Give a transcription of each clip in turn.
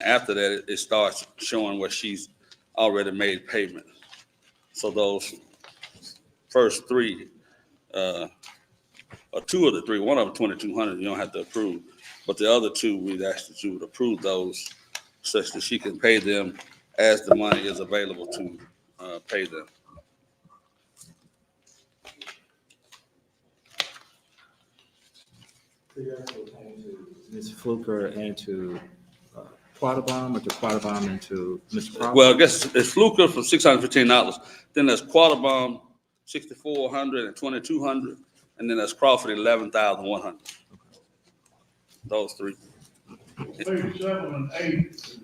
after that, it starts showing where she's already made payment. So those first three, or two of the three, one of them 2,200, you don't have to approve. But the other two, we'd ask that you would approve those such that she can pay them as the money is available to pay them. Ms. Fluker and to Quattlebaum, or to Quattlebaum and to Mr. Crawford? Well, I guess it's Fluker for $615. Then there's Quattlebaum, $6,400 and $2,200, and then there's Crawford, $11,100. Those three. Page 7 and 8.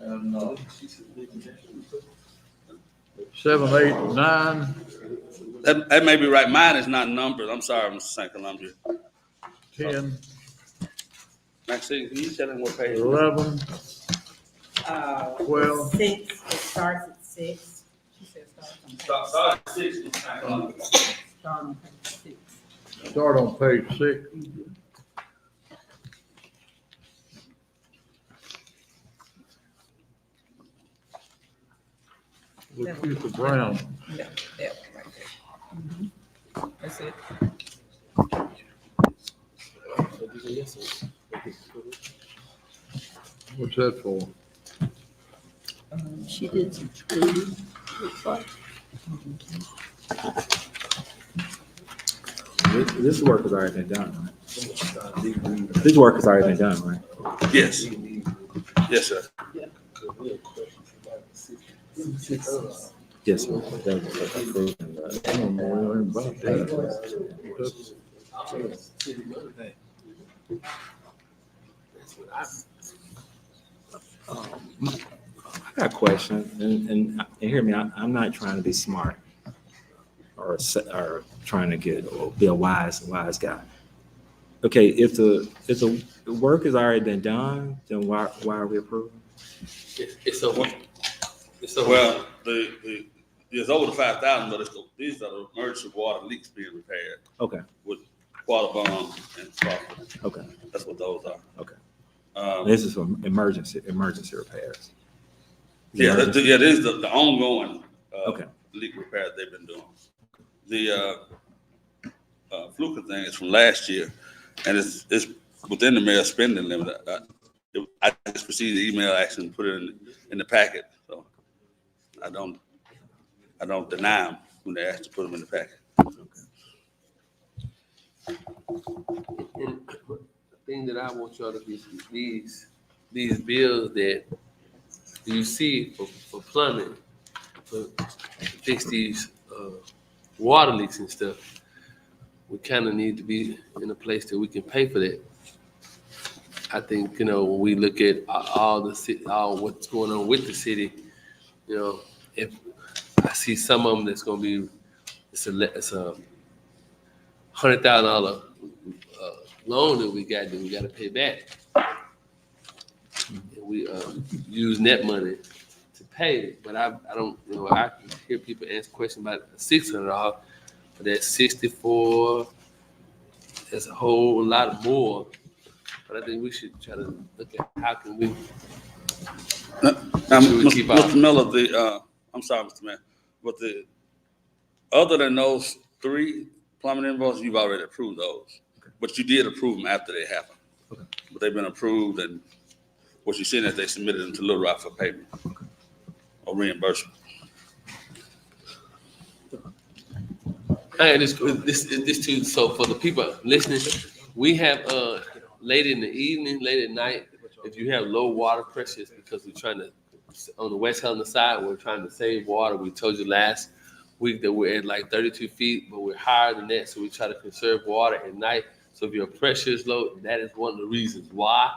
And 7, 8, and 9. That may be right. Mine is not numbered. I'm sorry, Mr. St. Columbia. 10, Maxine, can you tell him what page? 11, 12. 6, it starts at 6. She said Start at 6. start on page 6. Start on page 6. Letitia Brown. Yeah, that one right there. That's it. What's that for? She did some training. This work has already been done, right? This work has already been done, right? Yes. Yes, sir. Yes, sir. That was approved. I don't know anything about that. I got a question, and hear me. I'm not trying to be smart or trying to be a wise guy. Okay, if the work has already been done, then why are we approving? Well, it's over the 5,000, but these are the emergency water leaks being repaired. Okay. With Quattlebaum and Crawford. Okay. That's what those are. Okay. This is for emergency repairs. This is the ongoing Okay. leak repair they've been doing. The Fluker thing is from last year, and it's within the mayor's spending limit. I just received the email actually and put it in the packet, so I don't deny them when they ask to put them in the packet. And the thing that I want y'all to be these bills that you see for plumbing, to fix these water leaks and stuff, we kind of need to be in a place that we can pay for that. I think, when we look at all what's going on with the city, if I see some of them that's going to be, it's a $100,000 loan that we got to pay back. And we using that money to pay, but I don't, I hear people ask questions about $600, but that's 64. That's a whole lot more. But I think we should try to look at how can we. Mr. Miller, I'm sorry, Mr. Mayor, but other than those three plumbing invoices, you've already approved those. Okay. But you did approve them after they happened. Okay. But they've been approved, and what you're seeing is they submitted them to Little Rock for payment or reimbursement. And this too. So for the people listening, we have late in the evening, late at night, if you have low water pressure, it's because we're trying to, on the West Helena side, we're trying to save water. We told you last week that we're at like 32 feet, but we're higher than that, so we try to conserve water at night. So if your pressure is low, that is one of the reasons why.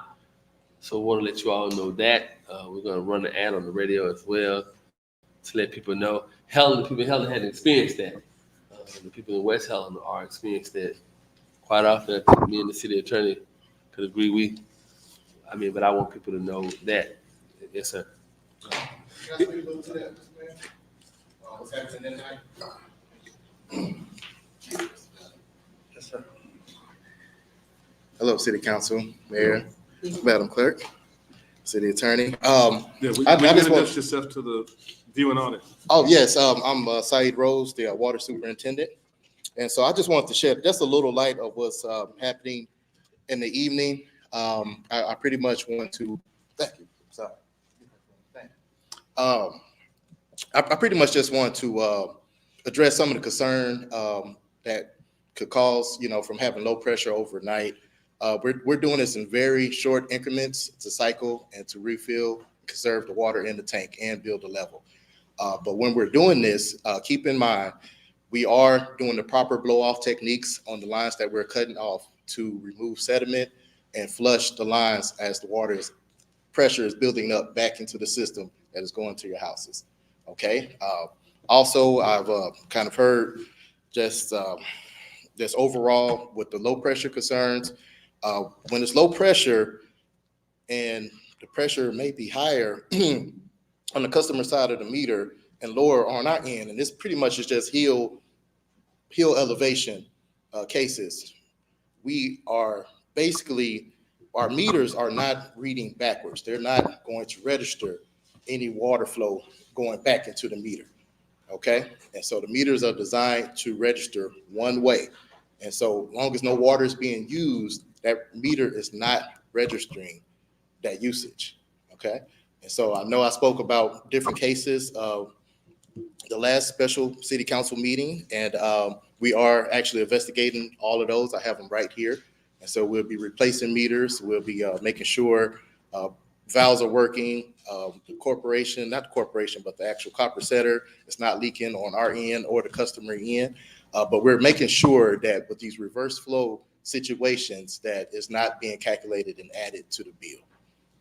So I want to let you all know that. We're going to run an ad on the radio as well to let people know. The people in Helena hadn't experienced that. The people in West Helena are experienced that quite often. I think me and the city attorney could agree. But I want people to know that. Yes, sir. What's happening tonight? Yes, sir. Hello, City Council, Mayor, Madam Clerk. City Attorney. Yeah, I will you just want- introduce yourself to the viewing audience? Oh, yes, I'm Saeed Rose, the Water Superintendent. And so I just wanted to shed just a little light of what's happening in the evening. I pretty much want to, thank you, sorry. Thank you. I pretty much just want to address some of the concern that could cause, from having low pressure overnight. We're doing this in very short increments to cycle and to refill, conserve the water in the tank and build a level. But when we're doing this, keep in mind, we are doing the proper blow-off techniques on the lines that we're cutting off to remove sediment and flush the lines as the pressure is building up back into the system that is going to your houses. Okay. Also, I've kind of heard just overall with the low pressure concerns. When it's low pressure and the pressure may be higher on the customer side of the meter and lower on our end, and this pretty much is just hill elevation cases. We are basically, our meters are not reading backwards. They're not going to register any water flow going back into the meter, okay? And so the meters are designed to register one way. And so long as no water is being used, that meter is not registering that usage, okay? And so I know I spoke about different cases of the last special city council meeting, and we are actually investigating all of those. I have them right here. And so we'll be replacing meters. We'll be making sure valves are working. The corporation, not the corporation, but the actual copper setter is not leaking on our end or the customer end. But we're making sure that with these reverse flow situations, that is not being calculated and added to the bill.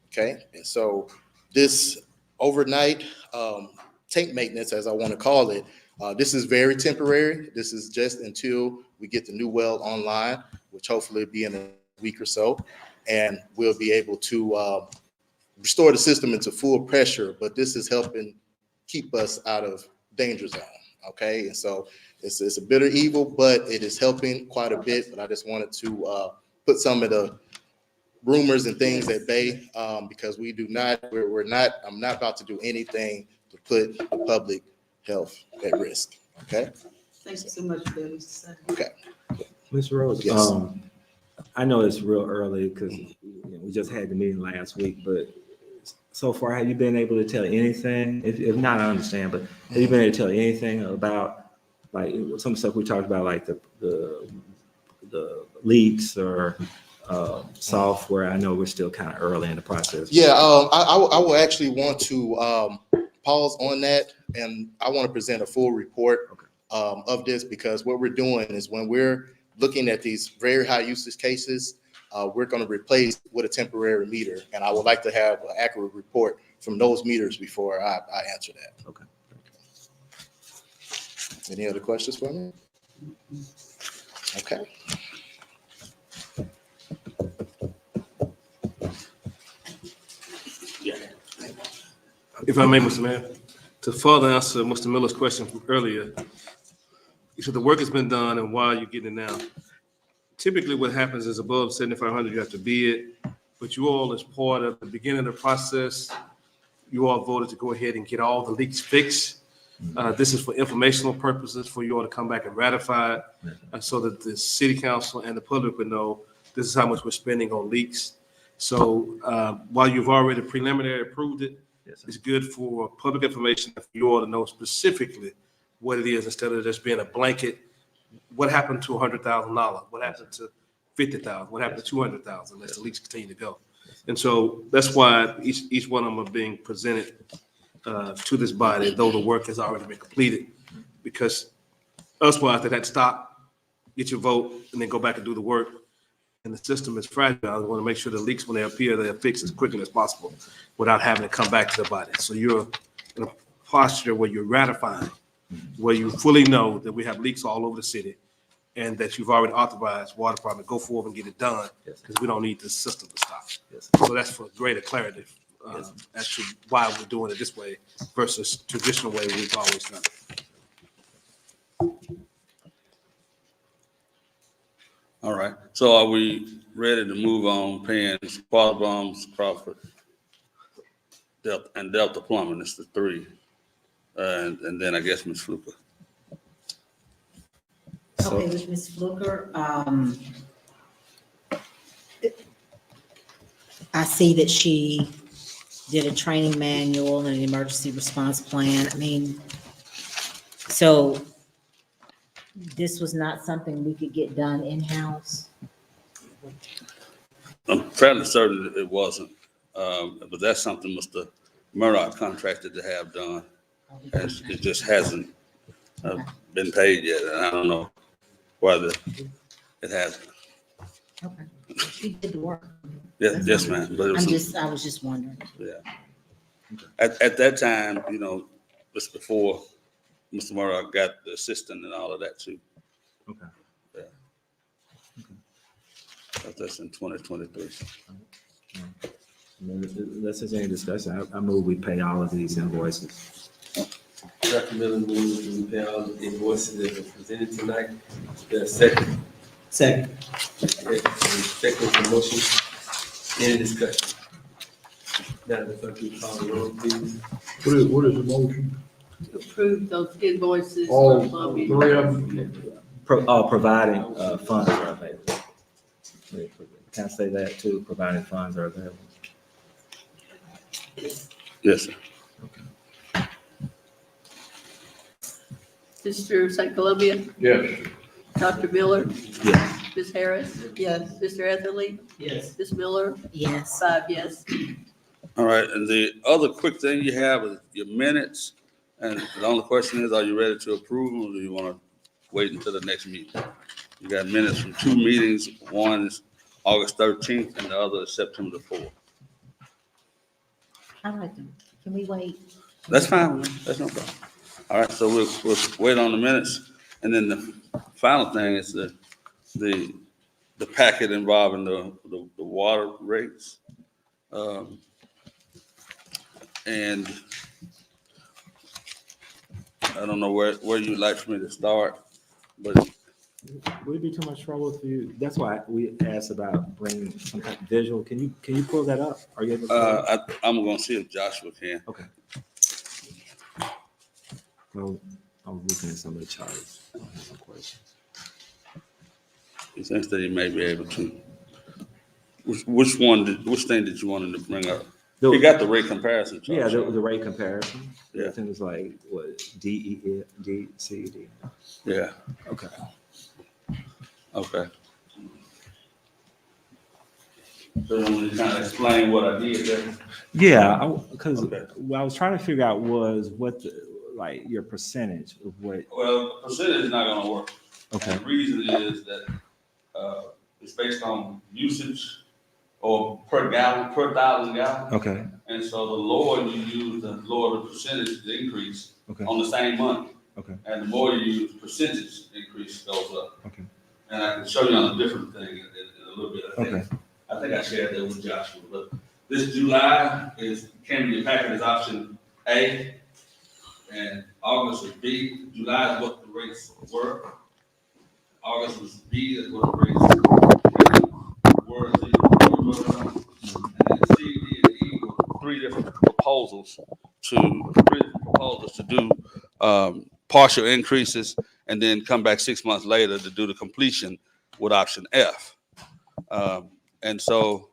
Okay. And so this overnight tank maintenance, as I want to call it, this is very temporary. This is just until we get the new well online, which hopefully will be in a week or so, and we'll be able to restore the system into full pressure. But this is helping keep us out of danger zone. Okay, and so it's a bitter evil, but it is helping quite a bit. But I just wanted to put some of the rumors and things at bay because I'm not about to do anything to put the public health at risk. Okay. Thank you so much, Bill. Okay. Ms. Rose, Yes. I know it's real early because we just had the meeting last week, but so far, have you been able to tell anything? If not, I understand, but have you been able to tell anything about like some of the stuff we talked about, like the leaks or software? I know we're still kind of early in the process. Yeah, I will actually want to pause on that, and I want to present a full report of this, because what we're doing is when we're looking at these very high usage cases, we're going to replace with a temporary meter, and I would like to have an accurate report from those meters before I answer that. Okay. Any other questions for me? Okay. If I may, Mr. Mayor, to further answer Mr. Miller's question from earlier, you said the work has been done and why are you getting it now? Typically what happens is above 7,500, you have to bid, but you all, as part of the beginning of the process, you all voted to go ahead and get all the leaks fixed. This is for informational purposes for you all to come back and ratify it, so that the city council and the public would know this is how much we're spending on leaks. So while you've already preliminary approved it, it's good for public information for you all to know specifically what it is, instead of just being a blanket. What happened to $100,000? What happened to $50,000? What happened to $200,000? Let's at least continue to go. And so that's why each one of them are being presented to this body, though the work has already been completed. Because otherwise, they had to stop, get your vote, and then go back and do the work. And the system is fragile. I want to make sure the leaks, when they appear, they're fixed as quickly as possible without having to come back to the body. So you're in a posture where you're ratifying, where you fully know that we have leaks all over the city and that you've already authorized water department, go forward and get it done, because we don't need the system to stop. So that's for greater clarity as to why we're doing it this way versus traditional way we've always done it. All right, so are we ready to move on paying Qualbums Crawford? Delta Plumbing is the 3. And then I guess Ms. Fluker. So- Okay, with Ms. Fluker, I see that she did a training manual and an emergency response plan. I mean, so this was not something we could get done in-house? I'm fairly certain it wasn't, but that's something Mr. Murdoch contracted to have done, and it just hasn't been paid yet, and I don't know whether it hasn't. Okay, she did the work. Yes, ma'am, but it was, I was just wondering. yeah. At that time, just before Mr. Murdoch got the assistant and all of that too. Okay. Yeah. But that's in 2023. Unless there's any discussion, I move we pay all of these invoices. Dr. Miller moves to pay all the invoices that were presented tonight. The second. Second. Second for motion. Any discussion? Madam Clerk, you call the roll, please. What is the motion? Approve those invoices. All for plumbing. 3 of them? Providing funds are available. Can I say that too? Providing funds are available. Yes, sir. Mr. St. Columbia, Yes. Dr. Miller, Yes. Ms. Harris, Yes. Mr. Etherly, Yes. Ms. Miller, Yes. 5 yes. All right, and the other quick thing you have is your minutes, and the only question is, are you ready to approve them, or do you want to wait until the next meeting? You got minutes from 2 meetings, one is August 13th, and the other is September 4th. I like them. Can we wait? That's fine, that's no problem. All right, so we'll wait on the minutes, and then the final thing is the packet involving the water rates. And I don't know where you'd like for me to start, but Would it be too much trouble for you? That's why we asked about bringing some kind of visual. Can you pull that up? Are you able to? I'm gonna see if Joshua can. Okay. Well, I was looking at some of the charts. I have some questions. He thinks that he may be able to. Which thing did you want him to bring up? He got the rate comparison chart. Yeah, the rate comparison. Yeah. I think it's like, what, D, E, D, C, D. Yeah, Okay. okay. So you want to kind of explain what I did there? Yeah, because Okay. what I was trying to figure out was what, your percentage of what, Well, the percentage is not gonna work. okay, And the reason is that it's based on usage or per gallon, per 1,000 gallons. okay, And so the lower you use, the lower the percentage the increase okay, on the same money. okay, And the more you use, percentage increase goes up. okay, And I can show you on a different thing in a little bit. okay, I think I shared that with Joshua, but this July came in your packet as option A, and August was B. July is what the rates were. August was B, is what the rates were. And then C, D, and E were three different proposals to do partial increases, and then come back 6 months later to do the completion with option F. And so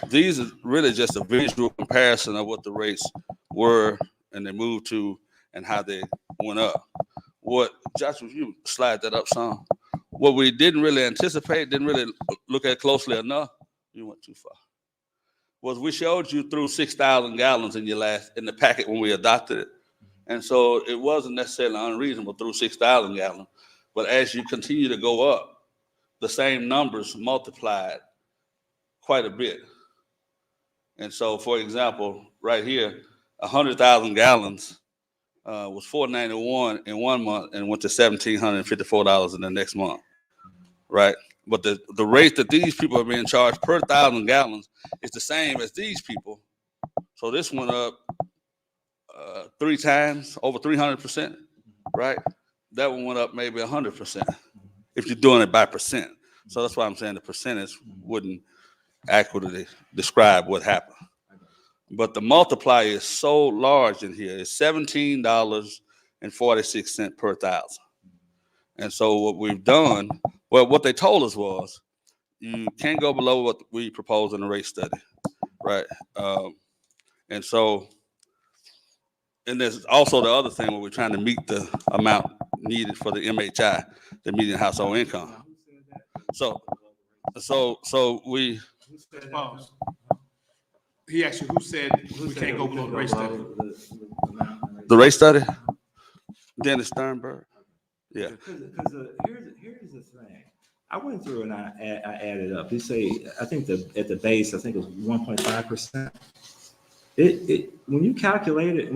these are really just a visual comparison of what the rates were and they moved to and how they went up. What, Joshua, you slide that up some. What we didn't really anticipate, didn't really look at closely enough, you went too far, was we showed you through 6,000 gallons in the packet when we adopted it. And so it wasn't necessarily unreasonable through 6,000 gallons, but as you continue to go up, the same numbers multiplied quite a bit. And so, for example, right here, 100,000 gallons was $491 in 1 month and went to $1,754 in the next month, right? But the rate that these people are being charged per 1,000 gallons is the same as these people. So this went up 3 times, over 300%, right? That one went up maybe 100% if you're doing it by percent. So that's why I'm saying the percentage wouldn't accurately describe what happened. but the multiplier is so large in here. It's $17.46 per thousand. And so what we've done, well, what they told us was you can't go below what we proposed in the rate study, right? And so, and there's also the other thing where we're trying to meet the amount needed for the MHI, the median household income. So we, Pause. He asked you who said we can't go below the rate study. the rate study, Dennis Sternberg. Yeah. Because here's the thing. I went through and I added up. You say, I think at the base, I think it was 1.5%. It when you calculate it,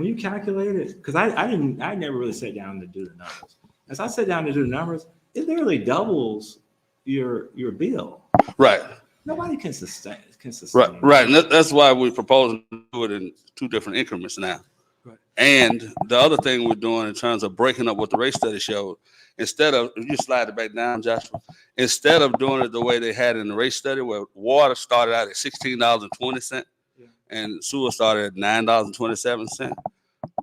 because I never really sat down to do the numbers. As I sat down to do the numbers, it literally doubles your bill. Right. Nobody can sustain. Right. And that's why we're proposing to do it in 2 different increments now. Right. And the other thing we're doing in terms of breaking up what the rate study showed, instead of, if you slide it back down, Joshua, instead of doing it the way they had in the rate study, where water started out at $16.20 and sewer started at $9.27,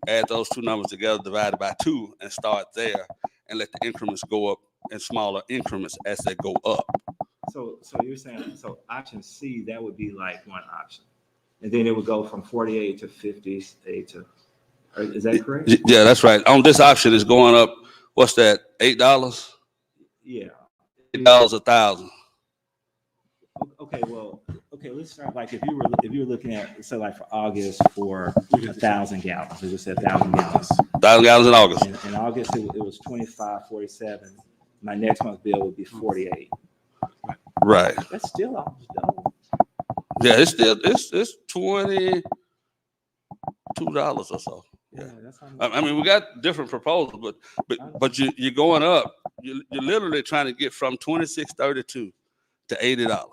add those 2 numbers together, divided by 2, and start there, and let the increments go up in smaller increments as they go up. So you're saying, so option C, that would be like one option. And then it would go from 48 to 58 to, is that correct? Yeah, that's right. On this option, it's going up, what's that, $8? Yeah. $8 a thousand. Okay, let's start, like, if you were looking at, so like for August for 1,000 gallons, we just said 1,000 gallons. 1,000 gallons in August. In August, it was 25.47. My next month's bill would be 48. Right. That's still almost double. Yeah, it's $22 or so. Yeah. That's I mean, we got different proposals, but you're going up. You're literally trying to get from $26.32 to $80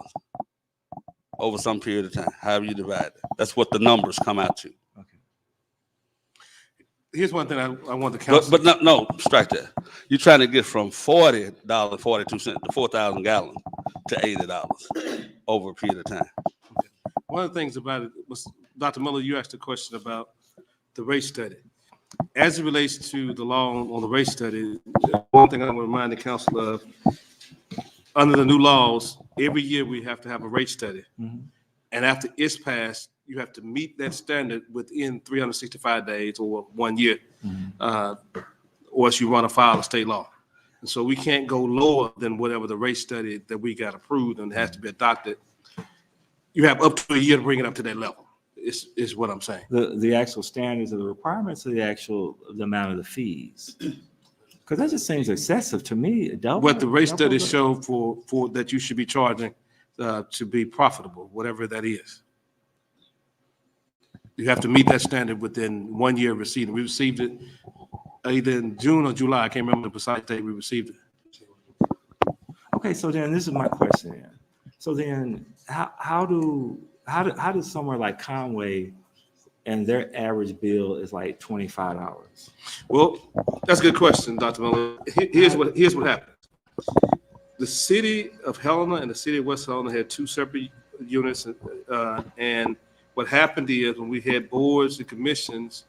over some period of time. However you divide it, that's what the numbers come out to. okay. Here's one thing I want the council. But no, strike that. You're trying to get from $40.42 to 4,000 gallons to $80 over a period of time. One of the things about it was, Dr. Miller, you asked a question about the rate study. As it relates to the law on the rate study, one thing I want to remind the council of, under the new laws, every year we have to have a rate study. Mm-hmm. And after it's passed, you have to meet that standard within 365 days or 1 year, or else you run afoul of state law. And so we can't go lower than whatever the rate study that we got approved and it has to be adopted. You have up to a year to bring it up to that level, is what I'm saying. The actual standards of the requirements or the amount of the fees? Because that just seems excessive to me. What the rate studies show for that you should be charging to be profitable, whatever that is. You have to meet that standard within 1 year of receiving. We received it either in June or July. I can't remember the precise date we received it. Okay, so then this is my question then. So then how does somewhere like Conway and their average bill is like $25? Well, that's a good question, Dr. Miller. Here's what happened. The city of Helena and the city of West Helena had 2 separate units, and what happened is when we had boards and commissions,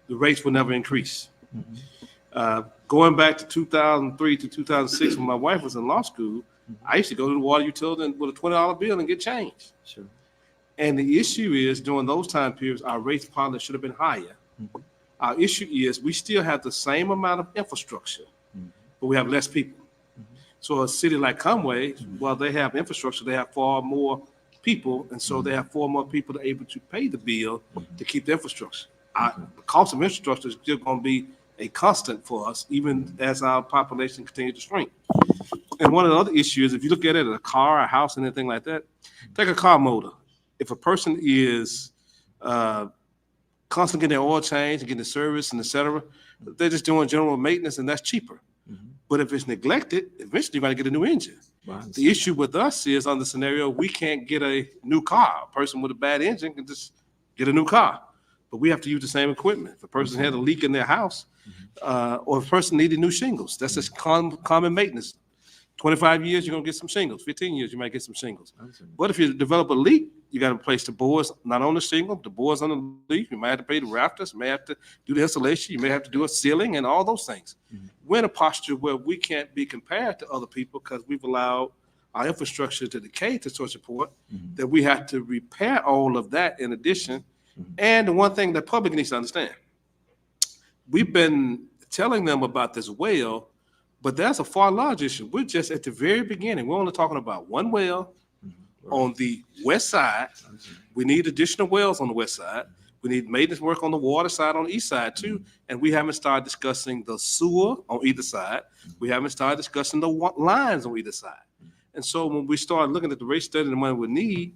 the rates would never increase. Going back to 2003 to 2006, when my wife was in law school, I used to go to the water utility with a $20 bill and get change. Sure. And the issue is, during those time periods, our rates probably should have been higher. Our issue is we still have the same amount of infrastructure, but we have less people. So a city like Conway, well, they have infrastructure, they have far more people, and so they have far more people that are able to pay the bill to keep the infrastructure. The cost of infrastructure is still going to be a constant for us, even as our population continues to shrink. And one of the other issues, if you look at it, a car, a house, anything like that, take a car motor. If a person is constantly getting their oil changed and getting the service and et cetera, they're just doing general maintenance and that's cheaper. But if it's neglected, eventually you're going to get a new engine. Wow. The issue with us is, on the scenario, we can't get a new car. A person with a bad engine can just get a new car, but we have to use the same equipment. If a person had a leak in their house, or if a person needed new shingles, that's just common maintenance. 25 years, you're going to get some shingles. 15 years, you might get some shingles. But if you develop a leak, you got to replace the boards, not on the shingle, the boards on the leaf. You might have to pay the rafters, you may have to do the installation, you may have to do a ceiling and all those things. We're in a posture where we can't be compared to other people because we've allowed our infrastructure to decay to such a point that we have to repair all of that in addition. And the one thing that public needs to understand, we've been telling them about this well, but that's a far larger issue. We're just at the very beginning. We're only talking about one well on the west side. We need additional wells on the west side. We need maintenance work on the water side on the east side too. And we haven't started discussing the sewer on either side. We haven't started discussing the lines on either side. And so when we start looking at the rate study and the money we need,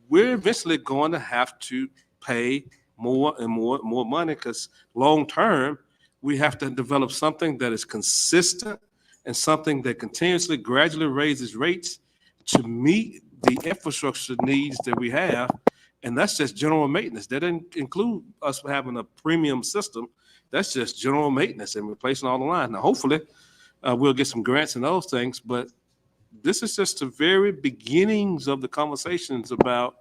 we're eventually going to have to pay more and more money because long-term, we have to develop something that is consistent and something that continuously gradually raises rates to meet the infrastructure needs that we have. And that's just general maintenance. That didn't include us having a premium system. That's just general maintenance and replacing all the lines. Now, hopefully, we'll get some grants and those things, but this is just the very beginnings of the conversations about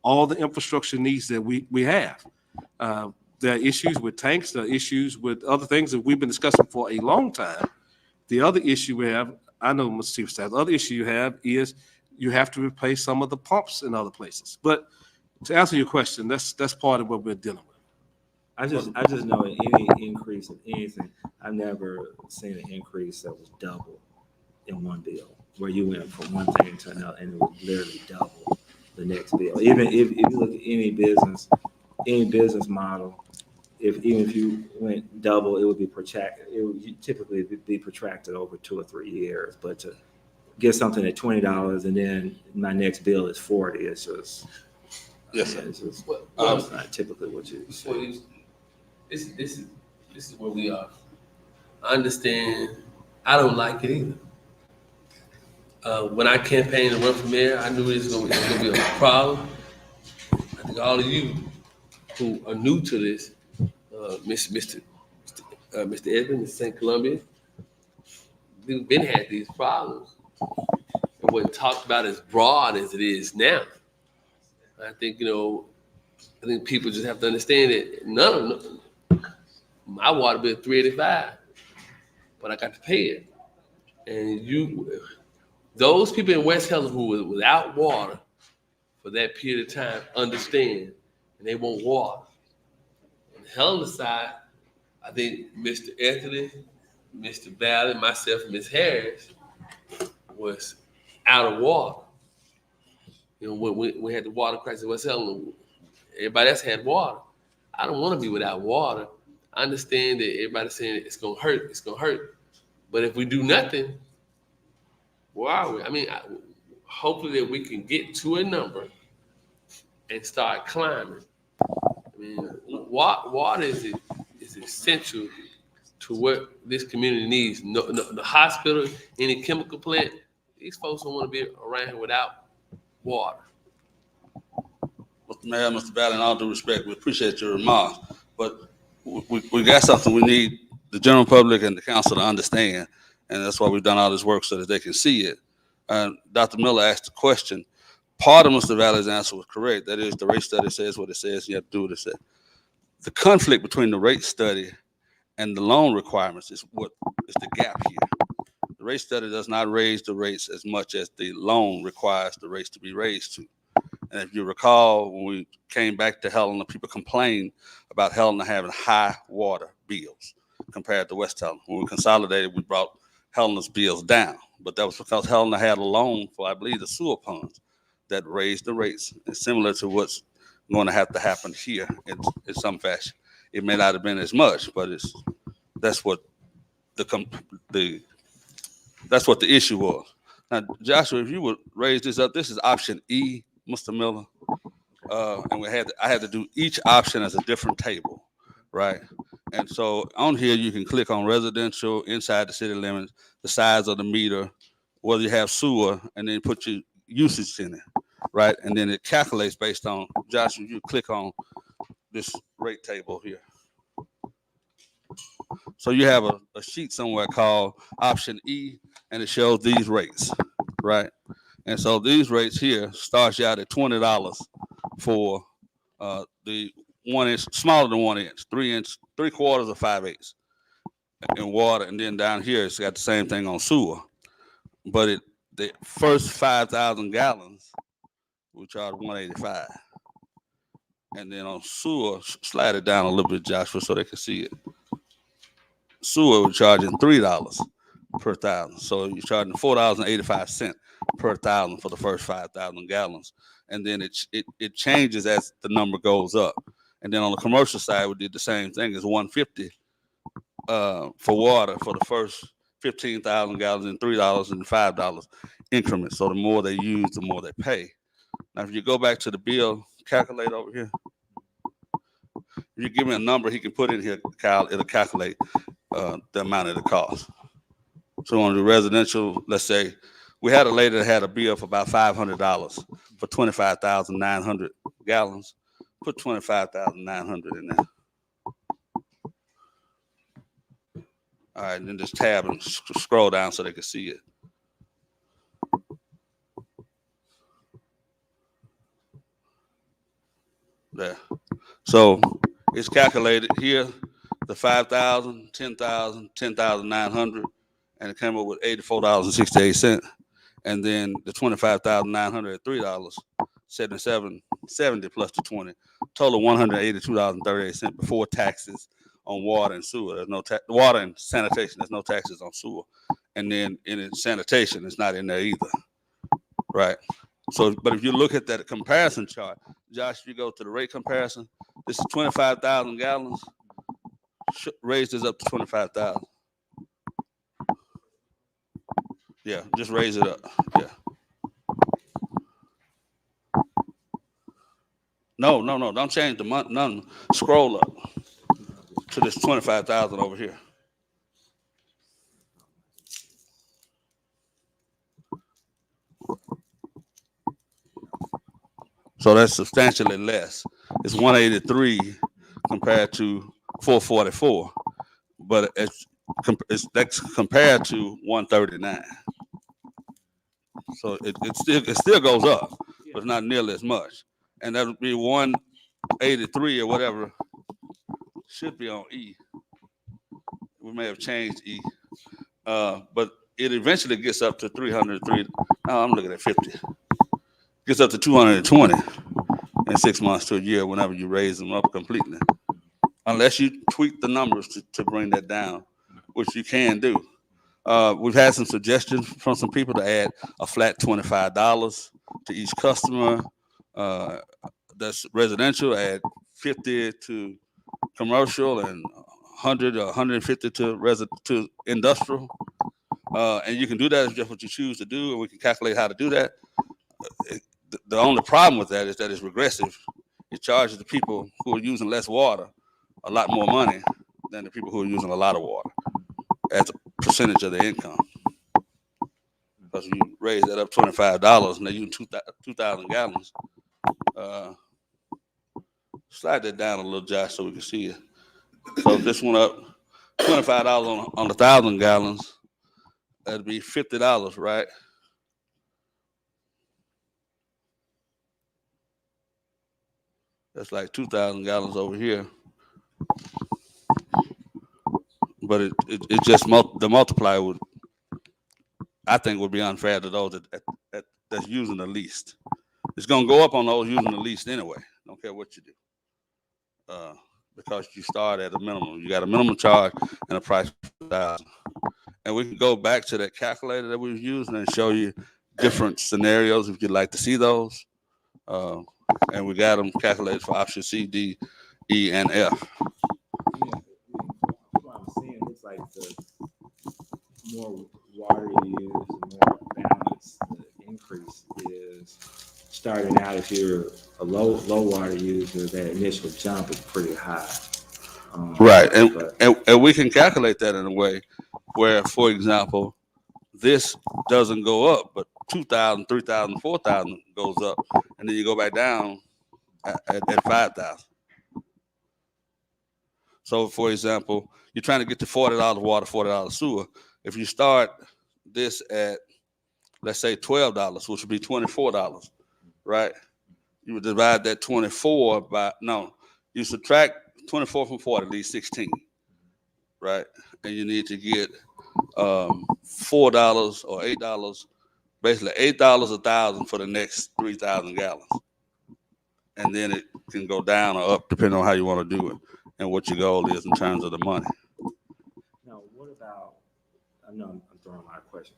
all the infrastructure needs that we have. There are issues with tanks, there are issues with other things that we've been discussing for a long time. The other issue we have, I know, Mr. Chief of Staff, the other issue you have is you have to replace some of the pumps in other places. But to answer your question, that's part of what we're dealing with. I just know in any increase of anything, I've never seen an increase that was double in one bill, where you went from one thing to another and it was literally double the next bill. Even if you look at any business model, even if you went double, it would be protracted. It would typically be protracted over 2 or 3 years. But to get something at $20 and then my next bill is $40, it's just Yes, sir. it's just Well, it's not typically what you see. This is where we are. I understand. I don't like it either. When I campaigned to run for mayor, I knew it was going to be a problem. I think all of you who are new to this, Mr. Edmond in St. Columbia, we've been had these problems. It wasn't talked about as broad as it is now. I think people just have to understand that none of my water bill $385, but I got to pay it. And those people in West Helena who were without water for that period of time understand, and they want water. On the Helena side, I think Mr. Anthony, Mr. Valley, myself, and Ms. Harris was out of water. When we had the water crisis in West Helena, everybody else had water. I don't want to be without water. I understand that everybody's saying it's going to hurt. But if we do nothing, where are we? I mean, hopefully that we can get to a number and start climbing. I mean, water is essential to what this community needs. No, the hospital, any chemical plant, these folks don't want to be around here without water. Mr. Mayor, Mr. Valley, in all due respect, we appreciate your remarks, but we got something we need the general public and the council to understand, and that's why we've done all this work so that they can see it. Dr. Miller asked the question. Part of Mr. Valley's answer was correct. That is, the rate study says what it says. You have to do what it says. The conflict between the rate study and the loan requirements is what is the gap here. The rate study does not raise the rates as much as the loan requires the rates to be raised to. And if you recall, when we came back to Helena, people complained about Helena having high water bills compared to West Helena. When we consolidated, we brought Helena's bills down. But that was because Helena had a loan for, I believe, the sewer ponds that raised the rates. It's similar to what's going to have to happen here in some fashion. It may not have been as much, but that's what the issue was. Now, Joshua, if you would raise this up, this is option E, Mr. Miller, and I had to do each option as a different table, right? And so on here, you can click on residential, inside the city limits, the size of the meter, whether you have sewer, and then put your usage in it, right? And then it calculates based on, Joshua, you click on this rate table here. So you have a sheet somewhere called option E, and it shows these rates, right? And so these rates here starts you out at $20 for the 1 inch, smaller than 1 inch, 3 inch, 3/4 or 5/8 in water. And then down here, it's got the same thing on sewer. But the first 5,000 gallons, we charge $185. And then on sewer, slide it down a little bit, Joshua, so they can see it. Sewer, we're charging $3 per thousand. So you're charging $4.85 per thousand for the first 5,000 gallons. And then it changes as the number goes up. And then on the commercial side, we did the same thing. It's $150 for water for the first 15,000 gallons and $3 and $5 increments. So the more they use, the more they pay. Now, if you go back to the bill calculator over here, if you give me a number, he can put in here, Kyle, it'll calculate the amount of the cost. So on the residential, let's say we had a lady that had a bill for about $500 for 25,900 gallons. Put 25,900 in there. All right, and then just tab and scroll down so they can see it. There. So it's calculated here, the 5,000, 10,000, 10,900, and it came up with $84.68. And then the 25,900 at $3, 77.70 plus the 20, total $182.38 before taxes on water and sewer. There's no water and sanitation. There's no taxes on sewer, and then in sanitation, it's not in there either, right? So, but if you look at that comparison chart, Josh, if you go to the rate comparison, this is 25,000 gallons. Raise this up to 25,000. Yeah, just raise it up. Yeah. No, don't change the month. None. Scroll up to this 25,000 over here. So that's substantially less. It's 183 compared to 444, but that's compared to 139. So it still goes up, but it's not nearly as much. And that would be 183 or whatever. Should be on E. We may have changed E, but it eventually gets up to 303. Oh, I'm looking at 50. Gets up to 220 in 6 months to a year whenever you raise them up completely, unless you tweak the numbers to bring that down, which you can do. We've had some suggestions from some people to add a flat $25 to each customer. That's residential, add 50 to commercial and 100 or 150 to industrial. And you can do that if just what you choose to do, and we can calculate how to do that. The only problem with that is that it's regressive. It charges the people who are using less water a lot more money than the people who are using a lot of water as a percentage of their income. Because you raise that up $25 and they're using 2,000 gallons. Slide that down a little, Josh, so we can see it. So if this went up $25 on 1,000 gallons, that'd be $50, right? That's like 2,000 gallons over here. But it just the multiplier would, I think, would be unfair to those that's using the least. It's gonna go up on those using the least anyway. Don't care what you do, because you start at a minimum. You got a minimum charge and a price for 1,000. And we can go back to that calculator that we were using and show you different scenarios if you'd like to see those. And we got them calculated for option C, D, E, and F. Yeah, what I'm seeing looks like the more water you use, the more balanced the increase is. Starting out, if you're a low water user, that initial jump is pretty high. Right, and we can calculate that in a way where, for example, this doesn't go up, but 2,000, 3,000, 4,000 goes up, and then you go back down at 5,000. So, for example, you're trying to get to $40 water, $40 sewer. If you start this at let's say $12, which would be $24, right? You would divide that 24 by, no, you subtract 24 from 40, leaves 16, right? And you need to get $4 or $8, basically $8 a thousand for the next 3,000 gallons. And then it can go down or up depending on how you want to do it and what your goal is in terms of the money. Now, what about, I know I'm throwing a lot of questions.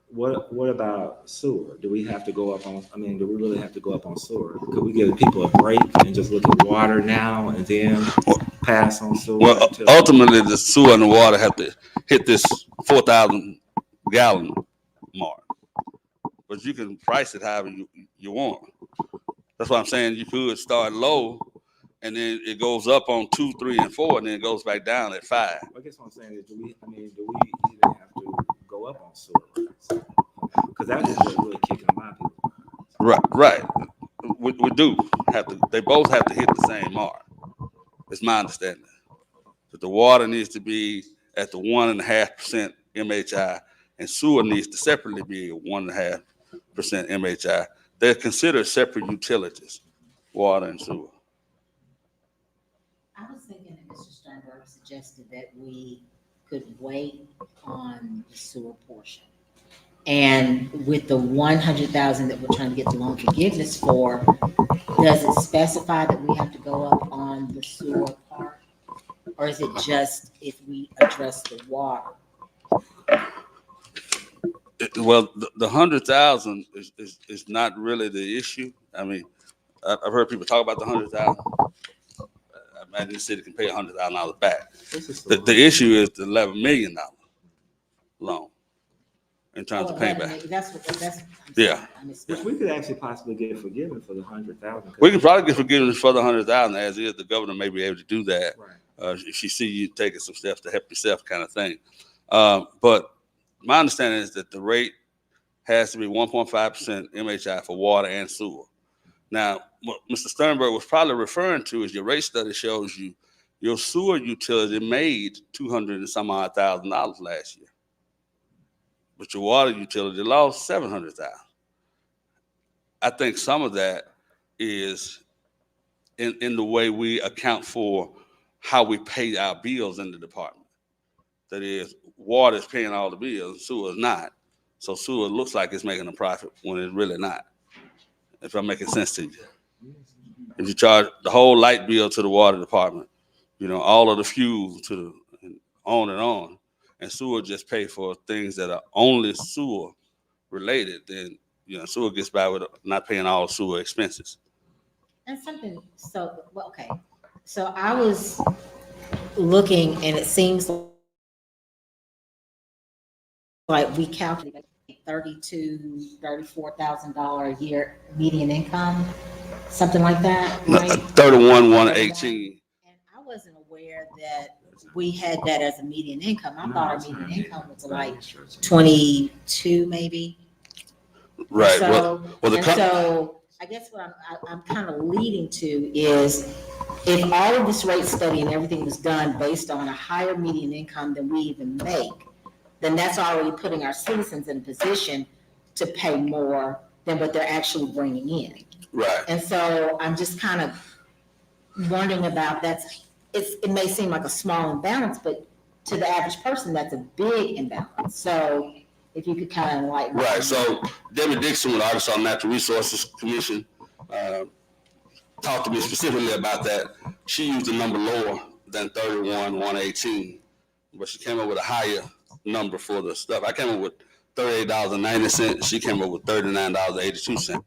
What about sewer? Do we have to go up on, I mean, do we really have to go up on sewer? Could we give people a break and just look at water now and then pass on sewer? Well, until- ultimately, the sewer and the water have to hit this 4,000 gallon mark. But you can price it however you want. That's what I'm saying. You could start low, and then it goes up on 2, 3, and 4, and then it goes back down at 5. I guess what I'm saying is, do we even have to go up on sewer rates? Because that is what really kicking a lot of people. Right. We do have to. They both have to hit the same mark. It's my understanding that the water needs to be at the 1.5% MHI, and sewer needs to separately be 1.5% MHI. They're considered separate utilities, water and sewer. I was thinking that Mr. Sternberg suggested that we could wait on the sewer portion. And with the 100,000 that we're trying to get the loan forgiveness for, does it specify that we have to go up on the sewer part? Or is it just if we address the water? Well, the 100,000 is not really the issue. I mean, I've heard people talk about the 100,000. I imagine the city can pay $100,000 back. The issue is the $11 million loan in terms of paying back. That's I'm sorry, Yeah. I missed Which that. we could actually possibly get forgiven for the 100,000. We can probably get forgiveness for the 100,000 as is. The governor may be able to do that. Right. If she see you taking some steps to help yourself, kind of thing. But my understanding is that the rate has to be 1.5% MHI for water and sewer. Now, what Mr. Sternberg was probably referring to is your rate study shows you your sewer utility made $200,000 and some odd thousand last year, but your water utility lost $700,000. I think some of that is in the way we account for how we pay our bills in the department. That is, water is paying all the bills, sewer is not. So sewer looks like it's making a profit when it's really not. If I'm making sense to you. If you charge the whole light bill to the water department, all of the fuel to on, and sewer just pay for things that are only sewer related, then sewer gets by with not paying all sewer expenses. And something, okay. So I was looking and it seems like we calculated $34,000 a year median income, something like that, right? 31,118. And I wasn't aware that we had that as a median income. I thought our median income was like 22 maybe. Right. So, well, the so I guess what I'm kind of leading to is if all of this rate study and everything was done based on a higher median income than we even make, then that's already putting our citizens in a position to pay more than what they're actually bringing in. Right. And so I'm just kind of wondering about it may seem like a small imbalance, but to the average person, that's a big imbalance. So if you could kind of enlighten me. Right. So Debbie Dixon with Arkansas Natural Resources Commission talked to me specifically about that. She used a number lower than 31,118, but she came up with a higher number for the stuff. I came up with $38.90. She came up with $39.82.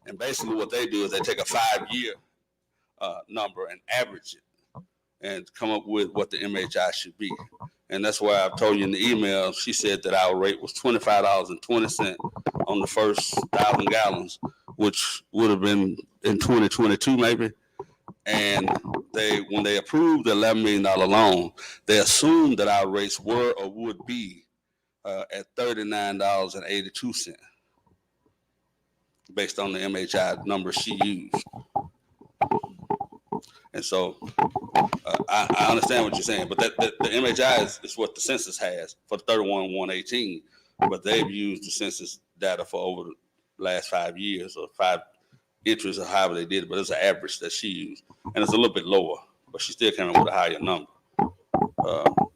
And basically what they do is they take a 5-year number and average it and come up with what the MHI should be. And that's why I've told you in the email, she said that our rate was $25.20 on the first 1,000 gallons, which would have been in 2022 maybe. And when they approved the $11 million loan, they assumed that our rates were or would be at $39.82 based on the MHI number she used. And so I understand what you're saying, but the MHI is what the census has for the 31,118, but they've used the census data for over the last 5 years or 5 entries or however they did it, but it's an average that she used. And it's a little bit lower, but she still came up with a higher number.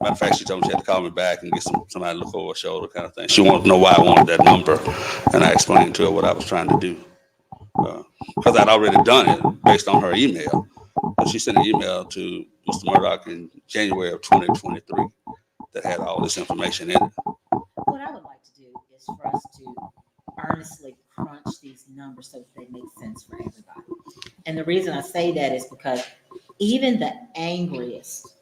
Matter of fact, she told me she had to call me back and get somebody to look over her shoulder kind of thing. She wanted to know why I wanted that number, and I explained to her what I was trying to do. Because I'd already done it based on her email. She sent an email to Mr. Murdoch in January of 2023 that had all this information in it. What I would like to do is for us to earnestly crunch these numbers so that they make sense for everybody. And the reason I say that is because even the angriest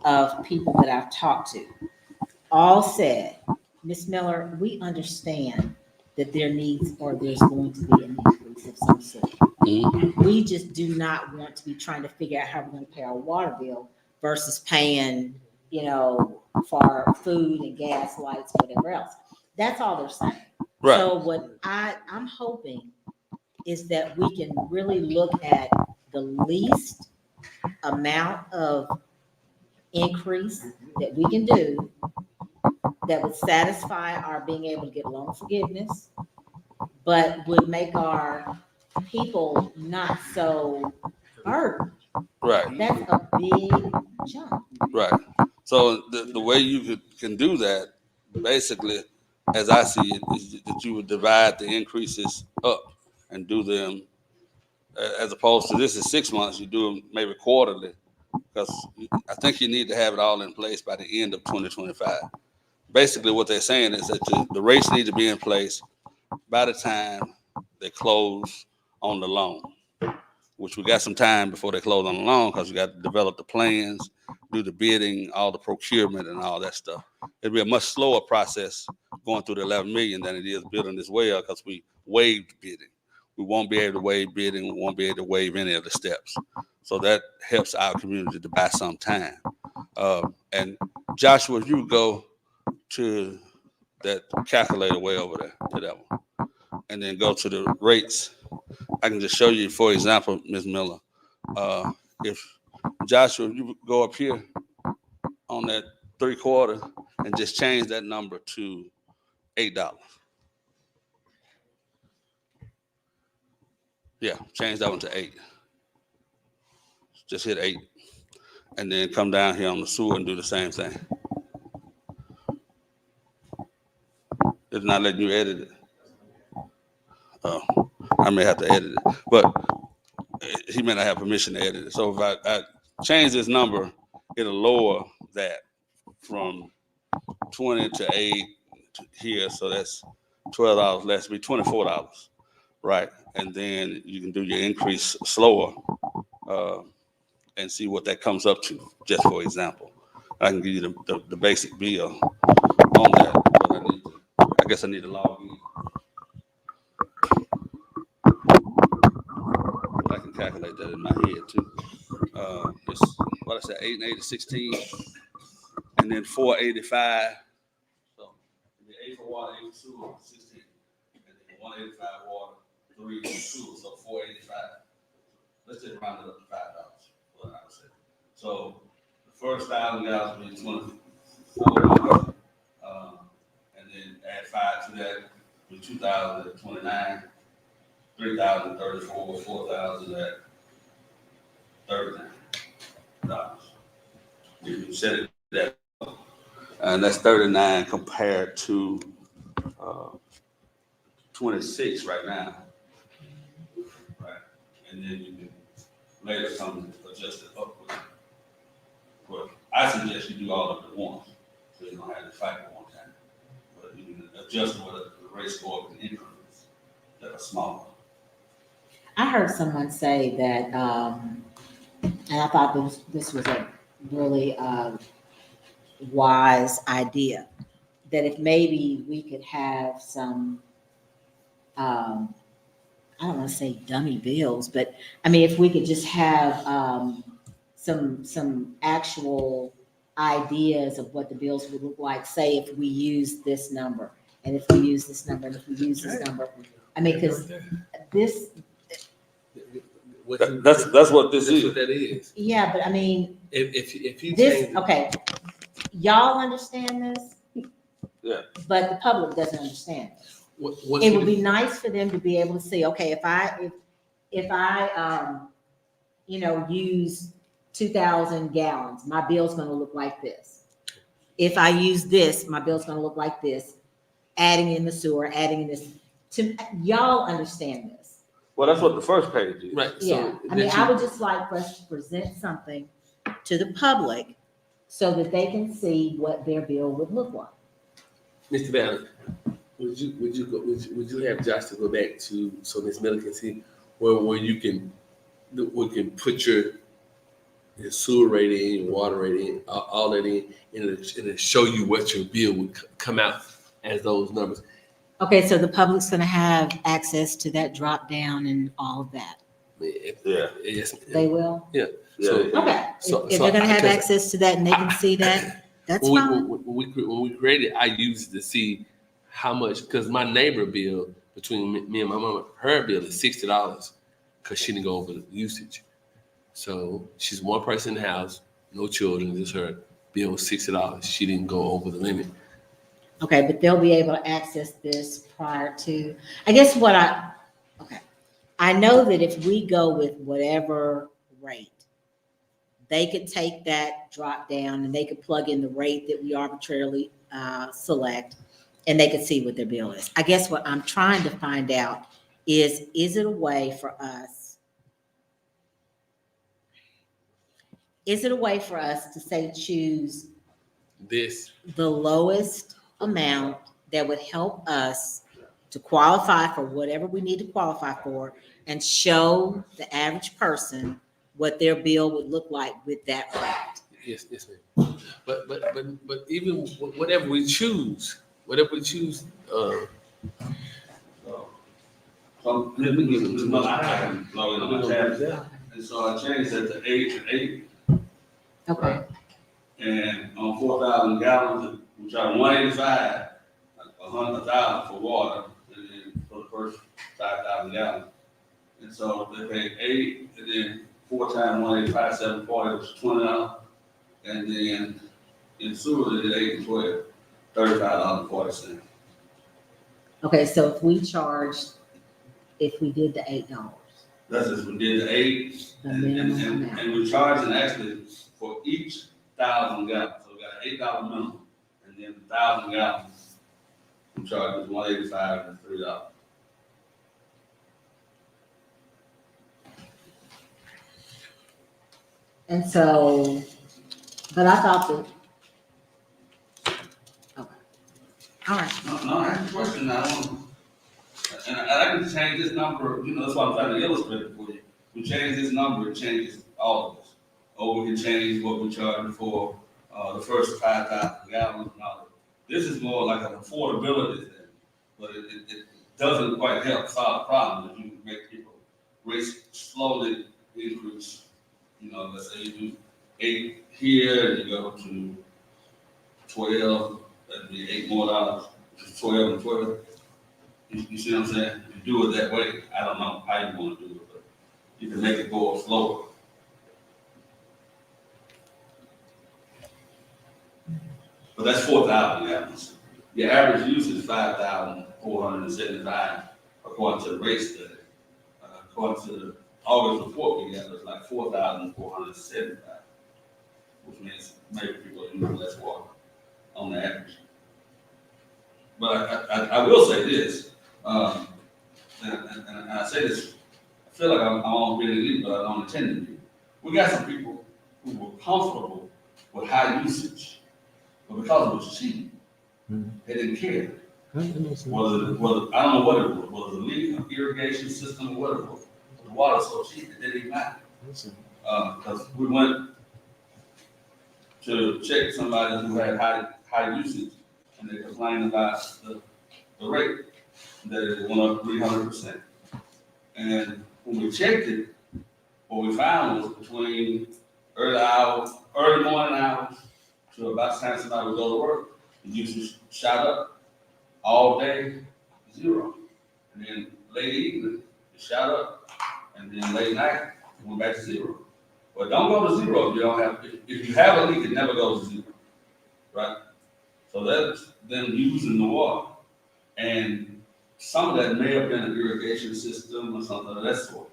of people that I've talked to all said, Ms. Miller, we understand that there's going to be an increase of some sort. We just do not want to be trying to figure out how we're going to pay our water bill versus paying, for food and gas, lights, whatever else. That's all they're saying. Right. So what I'm hoping is that we can really look at the least amount of increase that we can do that would satisfy our being able to get loan forgiveness, but would make our people not so burdened. Right. That's a big jump. Right. So the way you can do that, basically, as I see it, is that you would divide the increases up and do them as opposed to this is 6 months, you do them maybe quarterly, because I think you need to have it all in place by the end of 2025. Basically, what they're saying is that the rates need to be in place by the time they close on the loan, which we got some time before they close on the loan because we got to develop the plans, do the bidding, all the procurement and all that stuff. It'll be a much slower process going through the 11 million than it is building this well because we waived bidding. We won't be able to waive bidding. We won't be able to waive any of the steps. So that helps our community to buy some time. And Joshua, if you go to that calculator way over there, to that one, and then go to the rates, I can just show you, for example, Ms. Miller, if Joshua, you go up here on that 3/4 and just change that number to $8. Yeah, change that one to 8. Just hit 8. And then come down here on the sewer and do the same thing. It's not letting you edit it. Oh, I may have to edit it. But he may not have permission to edit it. So if I change this number, it'll lower that from 20 to 8 here. So that's $12 less, be $24, right? And then you can do your increase slower and see what that comes up to, just for example. I can give you the basic bill on that, but I guess I need to log in. I can calculate that in my head too. It's what I said, 8 and 8 is 16, and then 485. So the 8 for water, 8 for sewer, 16, and then 185 water, 3 for sewer, so 485. Let's just round it up to $5. What I would say. So the first 1,000 gallons will be $24, and then add 5 to that, with 2,000 at 29. 3,034, 4,000 at $39. You set it that, and that's 39 compared to 26 right now. Right, and then you can later come and adjust it upward. But I suggest you do all of it at once, so you don't have to fight at one time. But you can adjust whether the rates go up in increments that are smaller. I heard someone say that, and I thought this was a really wise idea, that if maybe we could have some, I don't want to say dummy bills, but I mean, if we could just have some actual ideas of what the bills would look like, say if we use this number, and if we use this number, and if we use this number. I mean, because this, That's what this is. What that is. yeah, but I mean, If you this, change it, okay, y'all understand this? Yeah. But the public doesn't understand it. Once It you would be nice for them to be able to see, okay, if I use 2,000 gallons, my bill's gonna look like this. If I use this, my bill's gonna look like this, adding in the sewer, adding in this, y'all understand this. Well, that's what the first page is. right. Yeah, I mean, I would just like for us to present something to the public so that they can see what their bill would look like. Mr. Banner, would you have Josh to go back to so Ms. Miller can see where we can put your sewer rating, your water rating, all that in, and it'll show you what your bill would come out as those numbers. Okay, so the public's gonna have access to that drop down and all of that. Yeah. Yes. They will? Yeah. Yeah. So, Okay, So- if so they're gonna have because- access to that and they can see that, that's when fine. when we created, I used to see how much, because my neighbor bill between me and my mama, her bill is $60 because she didn't go over the usage. So she's one person in the house, no children, just her. Bill was $60. She didn't go over the limit. Okay, but they'll be able to access this prior to, okay. I know that if we go with whatever rate, they could take that drop down and they could plug in the rate that we arbitrarily select, and they could see what their bill is. I guess what I'm trying to find out is it a way for us? Is it a way for us to say choose This, the lowest amount that would help us to qualify for whatever we need to qualify for and show the average person what their bill would look like with that rate? yes, ma'am. But even whatever we choose, So, let me give it to my, I haven't logged in on my tab. And so I changed that to 8 and 8. Okay, And on 4,000 gallons, we charge 185, 100,000 for water, and then for the first 5,000 gallons. And so they pay 8, and then 4 times 185, 740, which is $20. And then in sewer, they did 8 and 12, $35.40. okay, so if we did the $8, That's just, we did the 8, the and minimum amount. we're charging actually for each 1,000 gallons. So we got $8 minimum, and then 1,000 gallons, we charge $185 and $3. And so, but I thought that, okay, all right. No, I have a question now. And I can change this number, that's why I'm trying to illustrate it for you. We change this number, it changes all of this. Or we can change what we charge for, the first 5,000 gallons and all of it. This is more like an affordability thing, but it doesn't quite help solve the problem if you make people rates slowly increase. Let's say you do 8 here, and you go to 12, that'd be $8 more, 12 and 12. You see what I'm saying? If you do it that way, I don't know how you want to do it, but you can make it go slower. But that's 4,000 gallons. Your average use is 5,475 according to the rate study. According to the August report we got, it's like 4,475, which means maybe people use less water on the average. But I will say this, and I say this, I feel like I'm on being elite, but I don't intend to be. We got some people who were comfortable with high usage, but because it was cheap, they didn't care. Whether I don't know what it was a leak, an irrigation system, or what it was. The water's so cheap, it didn't even matter. Because we went to check somebody who had high usage, and they complained about the rate, that it went up 300%. And when we checked it, what we found was between early morning hours to about the time somebody would go to work, the usage shot up. All day, 0. And then late evening, it shot up. And then late night, it went back to 0. But don't go to 0 if you don't have, if you have a leak, it never goes to 0, right? So that's them using the water. And some of that may have been an irrigation system or something of that sort.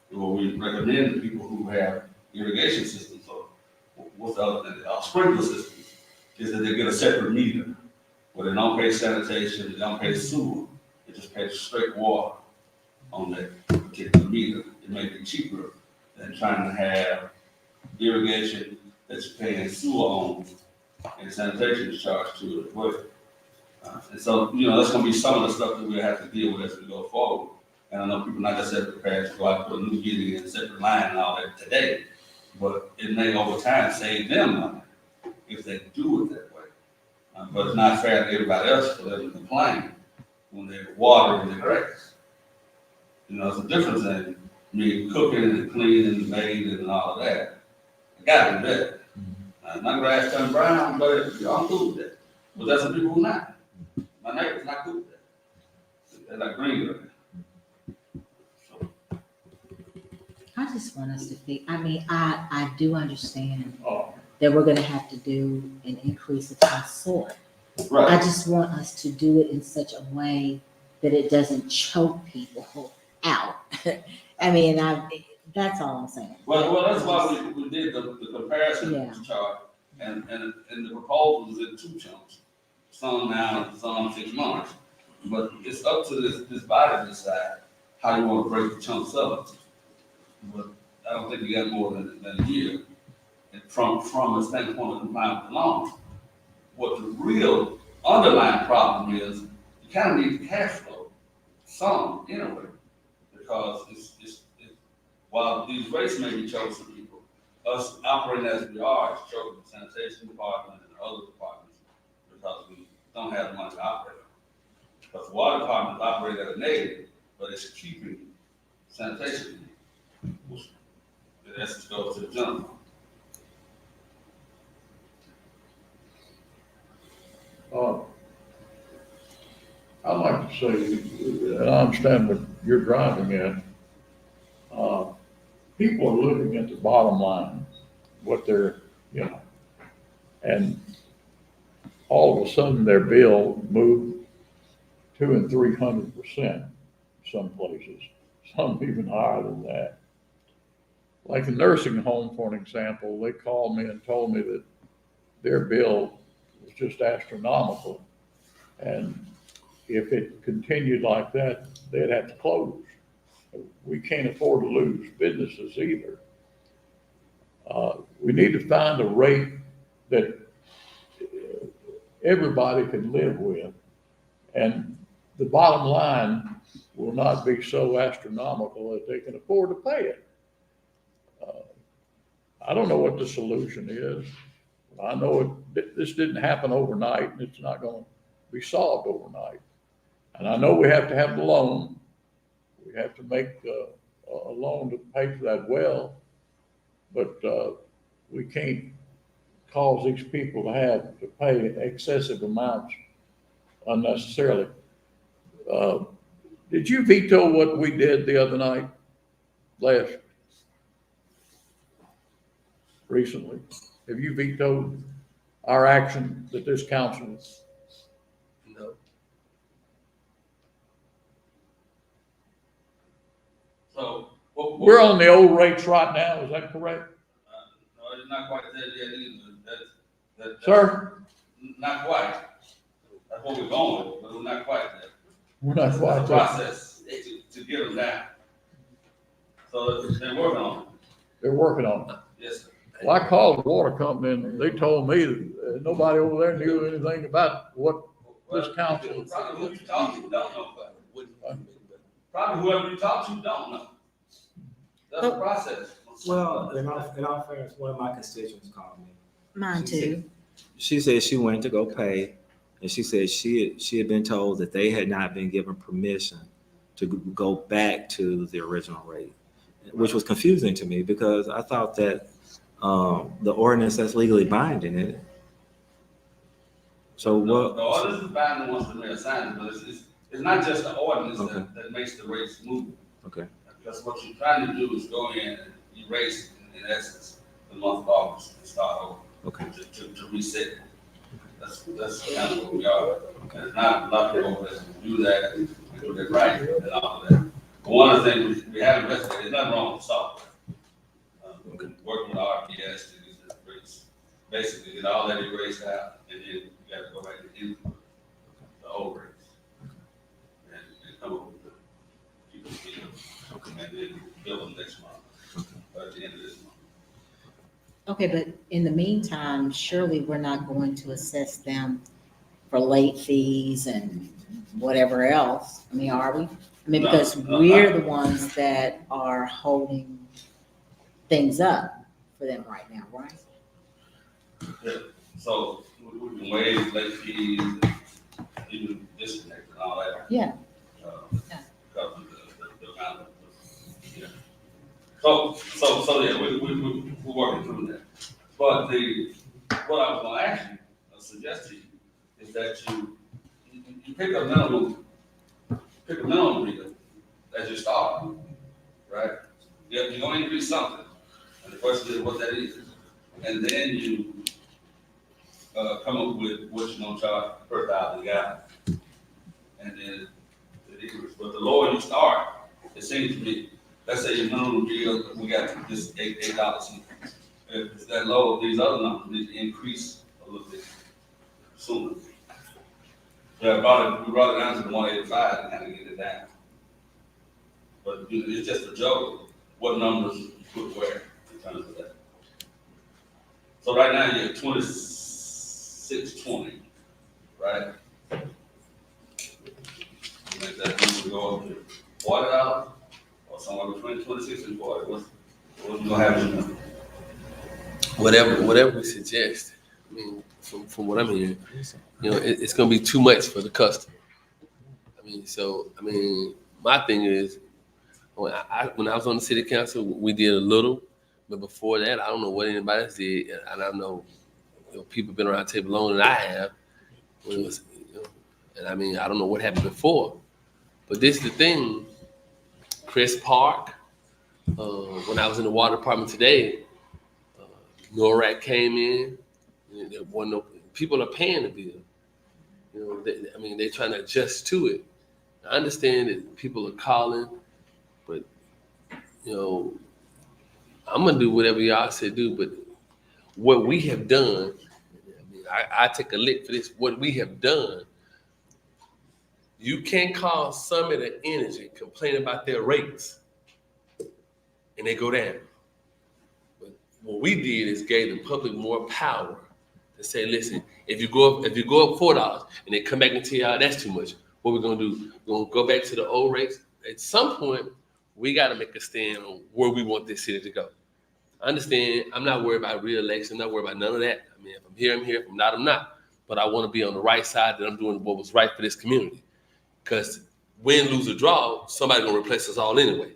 What we recommend to people who have irrigation systems, or what's the other thing, sprinkler systems, is that they get a separate meter, where they don't pay sanitation, they don't pay sewer, they just pay straight water on that particular meter. It may be cheaper than trying to have irrigation that you're paying sewer on and sanitation is charged to it as well. And so, that's gonna be some of the stuff that we'll have to deal with as we go forward. And I know people not necessarily prepared to go out and put a new meeting in a separate line and all that today, but it may over time save them money if they do it that way. But it's not fair to everybody else for them to complain when they're watering the grass. There's a difference in me cooking and cleaning and bathing and all of that. I gotta do that. My grass turned brown, but I'm cool with that. But there's some people who not. My neighbor's not cool with that. They're like green with it. I just want us to think, I do understand Oh, that we're gonna have to do an increase of some sort. I Right. just want us to do it in such a way that it doesn't choke people out. That's all I'm saying. Well, that's why we did the comparison Yeah. chart, and the proposal is in two chunks. Some now, some 6 months. But it's up to this body to decide how you want to break the chunks up. But I don't think you got more than a year. And from a standpoint of complying with the law, what the real underlying problem is, you kind of need the cash flow, some anyway, because it's while these rates may be chosen for people, us operating as we are, it's chosen the sanitation department and the other departments, because we don't have the money to operate. Because the water department operates at a negative, but it's keeping sanitation, which in essence goes to the general fund. I'd like to say, and I understand what you're driving at. People are looking at the bottom line, what they're, and all of a sudden their bill moved 200 and 300% some places, some even higher than that. Like a nursing home, for an example, they called me and told me that their bill was just astronomical. And if it continued like that, they'd have to close. We can't afford to lose businesses either. We need to find a rate that everybody can live with. And the bottom line will not be so astronomical that they can afford to pay it. I don't know what the solution is. I know this didn't happen overnight, and it's not going to be solved overnight. And I know we have to have the loan. We have to make a loan to pay for that well, but we can't cause these people to have to pay excessive amounts unnecessarily. Did you veto what we did the other night, recently? Have you vetoed our action that this council? No. So, We're on the old rates right now, is that correct? No, it's not quite there yet either. That's Sir? not quite. That's where we're going, but we're not quite there. We're not It's a quite there. process to get them down. So they're working on it. They're working on it. Yes, sir. Well, I called the water company and they told me that nobody over there knew anything about what this council. Probably who you talk to don't know. Probably whoever you talk to don't know. That's the process. Well, in all fairness, one of my constituents called me. Mine too. She said she went to go pay, and she said she had been told that they had not been given permission to go back to the original rate, which was confusing to me because I thought that the ordinance that's legally binding it. So The what? ordinance is binding once the mayor signs it, but it's not just the ordinance Okay. that makes the rates move. Okay. Because what you're trying to do is go in and erase, in essence, the month of August and start over. Okay. To reset. That's kind of what we are. And it's not a lot of people that do that. put it right and all of that. But one of the things we have investigated, there's nothing wrong with software. Working with RPS to get the rates, basically get all that erased out, and then you got to go back to input the old rates. And come up with the people's bills, and then bill them next month, or at the end of this month. Okay, but in the meantime, surely we're not going to assess them for late fees and whatever else. I mean, are we? I mean, No, because no, we're no. the ones that are holding things up for them right now, right? Yeah. So we can waive late fees, even disconnect and all that. Yeah. Yeah. Cover the amount of, yeah. So yeah, we're working through that. But what I was gonna ask you, suggest to you, is that you pick a minimum reader as you start, right? You're gonna increase something, and the question is what that is. And then you come up with what you're gonna charge per thousand gallons. And then it is, but the lower you start, it seems to me, let's say your minimum bill, we got this $8. If it's that low, these other numbers need to increase a little bit sooner. Yeah, we brought it down to the 185 and kind of get it down. But it's just a joke, what numbers you put where in terms of that. So right now you're at 2620, right? You make that number go up to $40 or somewhere between 26 and 40. What's you gonna have in there? Whatever we suggest. I mean, from what I'm hearing, it's going to be too much for the customer. I mean, my thing is, when I was on the city council, we did a little, but before that, I don't know what anybody else did, and I know, people have been around the table longer than I have. When it was, and I mean, I don't know what happened before, but this is the thing. Chris Park, when I was in the water department today, NORAD came in. There wasn't no, people are paying the bill. They're trying to adjust to it. I understand that people are calling, but I'm gonna do whatever y'all say do. But what we have done, I take a lick for this. What we have done, you can't call Summit Energy complain about their rates, and they go down. But what we did is gave the public more power to say, listen, if you go up $4 and they come back and tell y'all that's too much, what we're gonna do? We're gonna go back to the old rates. At some point, we got to make a stand on where we want this city to go. I understand. I'm not worried about re-election. I'm not worried about none of that. I mean, if I'm here, I'm here. If I'm not, I'm not. But I want to be on the right side, that I'm doing what was right for this community. Because win, lose, or draw, somebody's gonna replace us all anyway.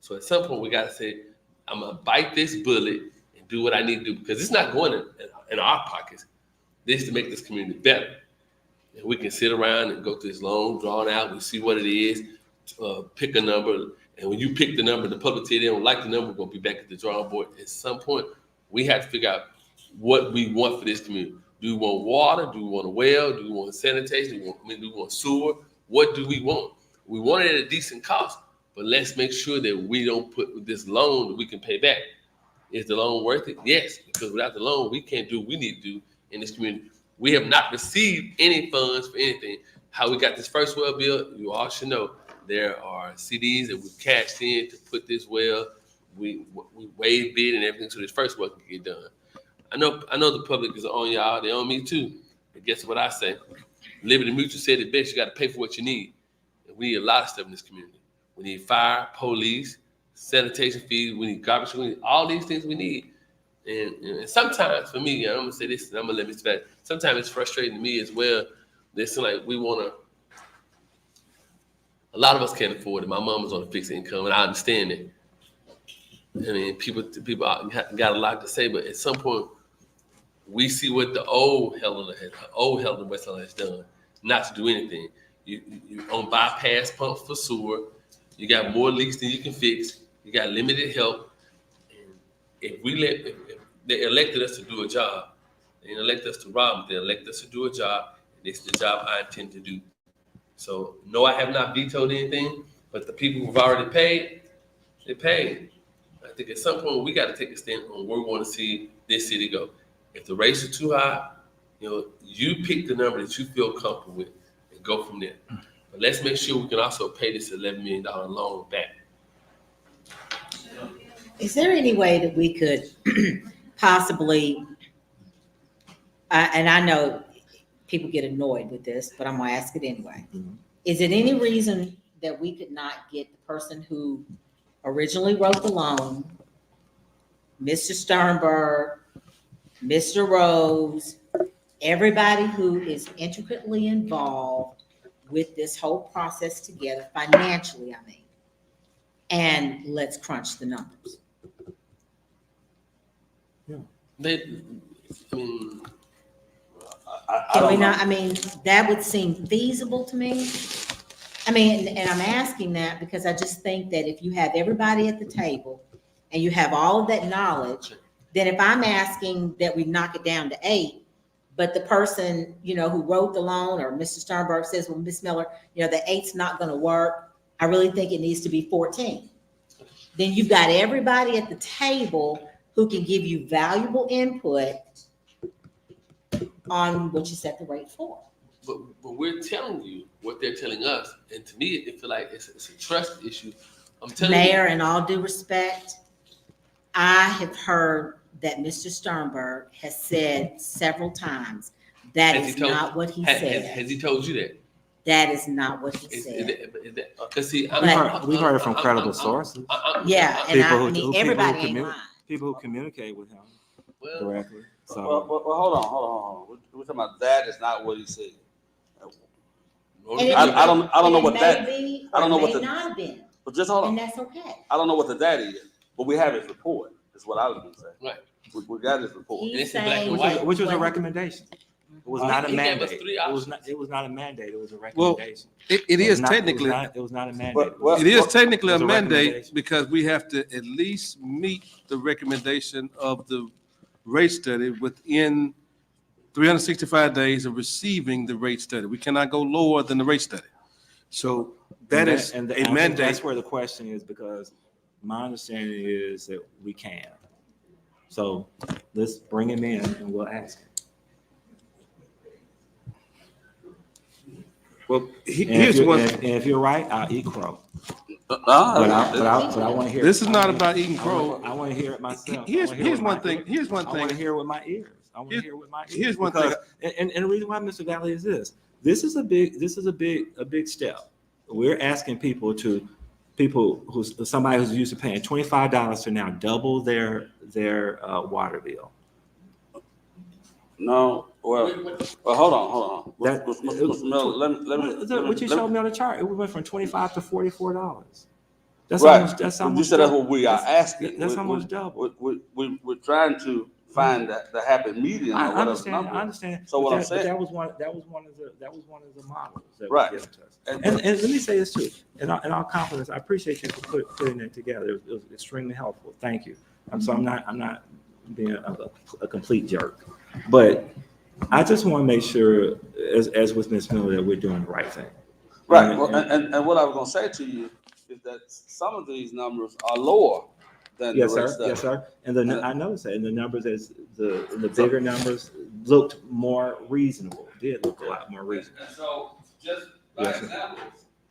So at some point, we got to say, I'm gonna bite this bullet and do what I need to do, because it's not going in our pockets. This is to make this community better. And we can sit around and go through this long, drawn out. We see what it is, pick a number. And when you pick the number, the public say they don't like the number, we're going to be back at the drawing board. At some point, we have to figure out what we want for this community. Do we want water? Do we want a well? Do we want sanitation? Do we want sewer? What do we want? We want it at a decent cost, but let's make sure that we don't put this loan that we can pay back. Is the loan worth it? Yes, because without the loan, we can't do what we need to do in this community. We have not received any funds for anything. How we got this first well built, you all should know. There are CDs that we cashed in to put this well. We waived bid and everything so this first well can get done. I know the public is on y'all. They on me too. But guess what I say? Liberty Mutual said it best. You got to pay for what you need. And we need a lot of stuff in this community. We need fire, police, sanitation fees. We need garbage. We need all these things we need. And sometimes for me, I'm gonna say this, and I'm gonna let me say that. Sometimes it's frustrating to me as well. It's like we wanna. A lot of us can't afford it. My mom was on a fixed income, and I understand it. I mean, people got a lot to say, but at some point, we see what the old Helena-West has done, not to do anything. You on bypass pumps for sewer. You got more leaks than you can fix. You got limited help. And if they elected us to do a job, they didn't elect us to rob them. They elected us to do a job, and it's the job I intend to do. So, no, I have not vetoed anything, but the people who've already paid, they paid. I think at some point we got to take a stand on where we want to see this city go. If the rates are too high, you pick the number that you feel comfortable with and go from there. But let's make sure we can also pay this $11 million loan back. Is there any way that we could possibly, and I know people get annoyed with this, but I'm gonna ask it anyway. Is it any reason that we could not get the person who originally wrote the loan, Mr. Sternberg, Mr. Rose, everybody who is intricately involved with this whole process together, financially, I mean, and let's crunch the numbers? Can we not, I mean, that would seem feasible to me. I mean, and I'm asking that because I just think that if you have everybody at the table and you have all of that knowledge, then if I'm asking that we knock it down to 8, but the person, who wrote the loan or Mr. Sternberg says, well, Ms. Miller, the 8's not gonna work. I really think it needs to be 14. Then you've got everybody at the table who can give you valuable input on what you set the rate for. But we're telling you what they're telling us, and to me, it feels like it's a trust issue. I'm telling Mayor, in all due respect, I have heard that Mr. Sternberg has said several times that is not what he said. Has he told you that? That is not what he said. Because see, We've heard it from credible sources. Yeah, and I mean, everybody ain't lying. People who communicate with him directly. So, Well, hold on. We're talking about that is not what he said. I don't know what that. I don't know what the. Not been, But just hold on. and that's okay. I don't know what the data is, but we have his report. Is what I was going to say. Right. We got his report. He's in black and saying white. which was a recommendation. It was not a He gave us mandate. 3 It was not a mandate. It was a recommendation. It is technically, It was not a mandate. Well, it is technically It a was a mandate recommendation. because we have to at least meet the recommendation of the rate study within 365 days of receiving the rate study. We cannot go lower than the rate study. So that is and a I think mandate. That's where the question is, because my understanding is that we can. So let's bring him in and we'll ask him. Well, And here's one. if you're right, I'll eat crow. But I I want to hear. This is not about eating crow. I want to hear it myself. Here's one my thing. ears. Here's one I want to thing. hear it with my ears. I want to hear it with my ears. Here's one because, and the reason why, Mr. Valley, is this. This is a big step. We're asking people somebody who's used to paying $25 to now double their water bill. No, well, hold on. That- Mr. Miller, let me. What you showed me on the chart, it went from $25 to $44. That's Right. almost. That's You almost. said that's what we are asking. That's almost double. We're trying to find the happy medium. Or I whatever understand. number. I understand. So what But I'm saying, that was one of the models that Right. was given to us. And let me say this too. In all confidence, I appreciate you for putting it together. It was extremely helpful. Thank you. I'm not being a complete jerk, but I just want to make sure, as with Ms. Miller, that we're doing the right thing. right. Well, and what I was going to say to you is that some of these numbers are lower than Yes, the rest sir. of Yes, them. sir. And I noticed that, and the numbers the bigger numbers looked more reasonable. Did look a lot more reasonable. And so, just by Yes, sir. example,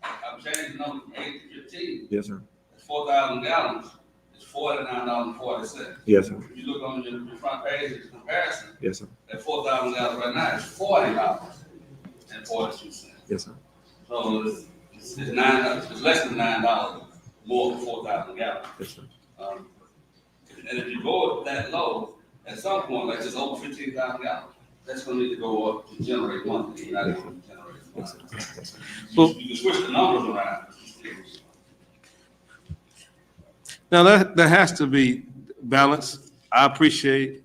I've changed the number from 8 to 15. Yes, sir. It's 4,000 gallons. It's $49.40. Yes, sir. If you look on your front page, it's a comparison. Yes, sir. At 4,000 gallons right now, it's $40.42. Yes, sir. So it's it's less than $9 more than 4,000 gallons. Yes, sir. And if you go that low, at some point, like just over 15,000 gallons, that's gonna need to go up to generate monthly. You're not gonna generate Yes, monthly. sir. Yes, sir. You can switch the numbers around. Now there has to be balance. I appreciate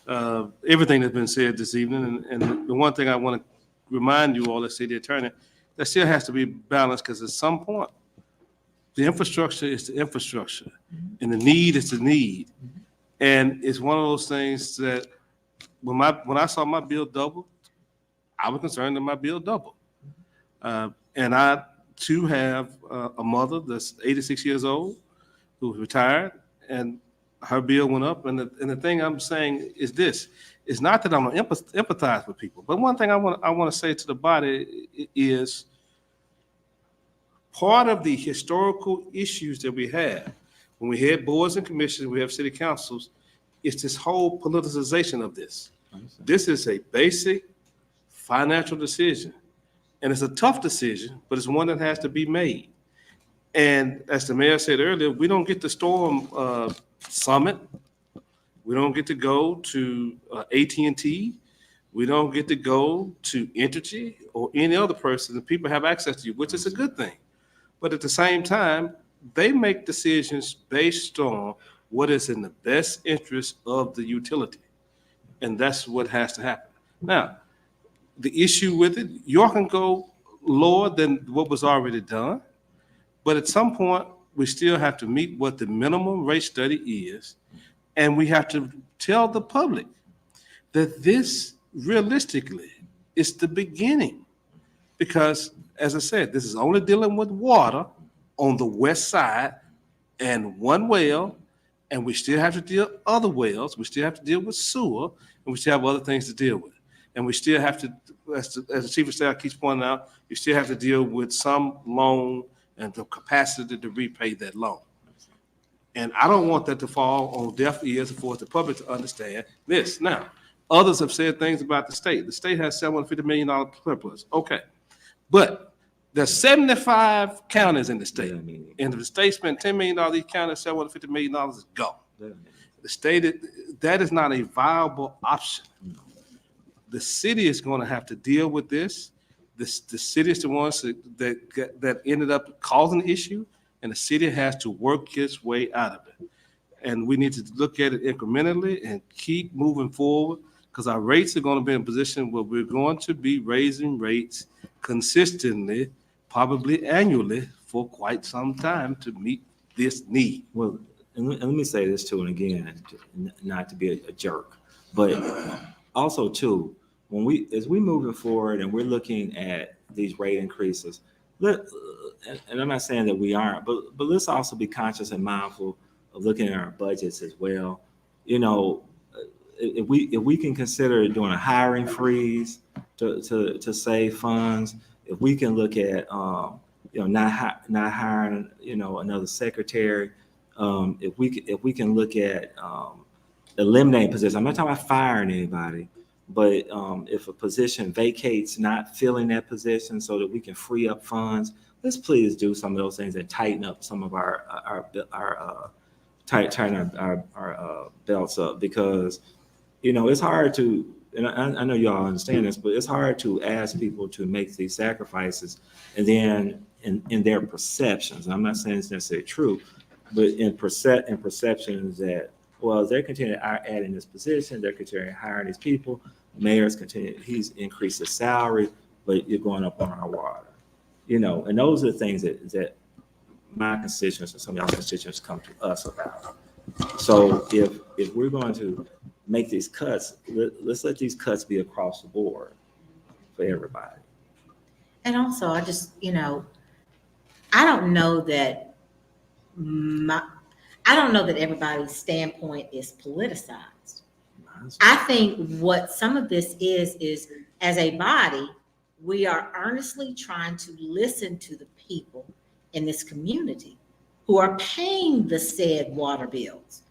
everything that's been said this evening, and the one thing I want to remind you all, as city attorney, there still has to be balance, because at some point, the infrastructure is the infrastructure, and the need is the need, and it's one of those things that when I saw my bill double, I was concerned that my bill doubled. And I too have a mother that's 86 years old who's retired, and her bill went up. And the thing I'm saying is this: it's not that I'm gonna empathize with people, but one thing I want to say to the body is part of the historical issues that we have when we had boards and commissions, we have city councils, is this whole politicization of this. This is a basic financial decision, and it's a tough decision, but it's one that has to be made. And as the mayor said earlier, we don't get to Storm Summit. We don't get to go to AT&T. We don't get to go to Entergy or any other person that people have access to, which is a good thing. But at the same time, they make decisions based on what is in the best interest of the utility. And that's what has to happen. Now, the issue with it, you all can go lower than what was already done. But at some point, we still have to meet what the minimum rate study is. And we have to tell the public that this realistically is the beginning. Because, as I said, this is only dealing with water on the west side and one well, and we still have to deal with other wells. We still have to deal with sewer, and we still have other things to deal with. And we still have to, as the chief of staff keeps pointing out, you still have to deal with some loan and the capacity to repay that loan. And I don't want that to fall on deaf ears for the public to understand this. Now, others have said things about the state. The state has $750 million surplus. Okay. But there's 75 counties in the state. And if the state spent $10 million, each county, $750 million is gone. The state, that is not a viable option. The city is going to have to deal with this. The city is the ones that ended up causing the issue, and the city has to work its way out of it. And we need to look at it incrementally and keep moving forward, because our rates are going to be in a position where we're going to be raising rates consistently, probably annually, for quite some time to meet this need. Well, and let me say this too, and again, not to be a jerk, but also too, as we moving forward and we're looking at these rate increases, and I'm not saying that we aren't, but let's also be conscious and mindful of looking at our budgets as well. You know, if we can consider doing a hiring freeze to save funds, if we can look at not hiring another secretary, if we can look at eliminating positions. I'm not talking about firing anybody, but if a position vacates, not filling that position so that we can free up funds, let's please do some of those things and tighten up some of our belts up, because it's hard to, and I know y'all understand this, but it's hard to ask people to make these sacrifices, and then in their perceptions, and I'm not saying it's necessarily true, but in perceptions that, well, they're continuing adding this position, they're continuing hiring these people, mayor's he's increased his salary, but you're going up on our water. And those are the things that my constituents and some of y'all's constituents come to us about. So if we're going to make these cuts, let's let these cuts be across the board for everybody. And also, I just, I don't know that everybody's standpoint is politicized. I think what some of this is as a body, we are earnestly trying to listen to the people in this community who are paying the said water bills.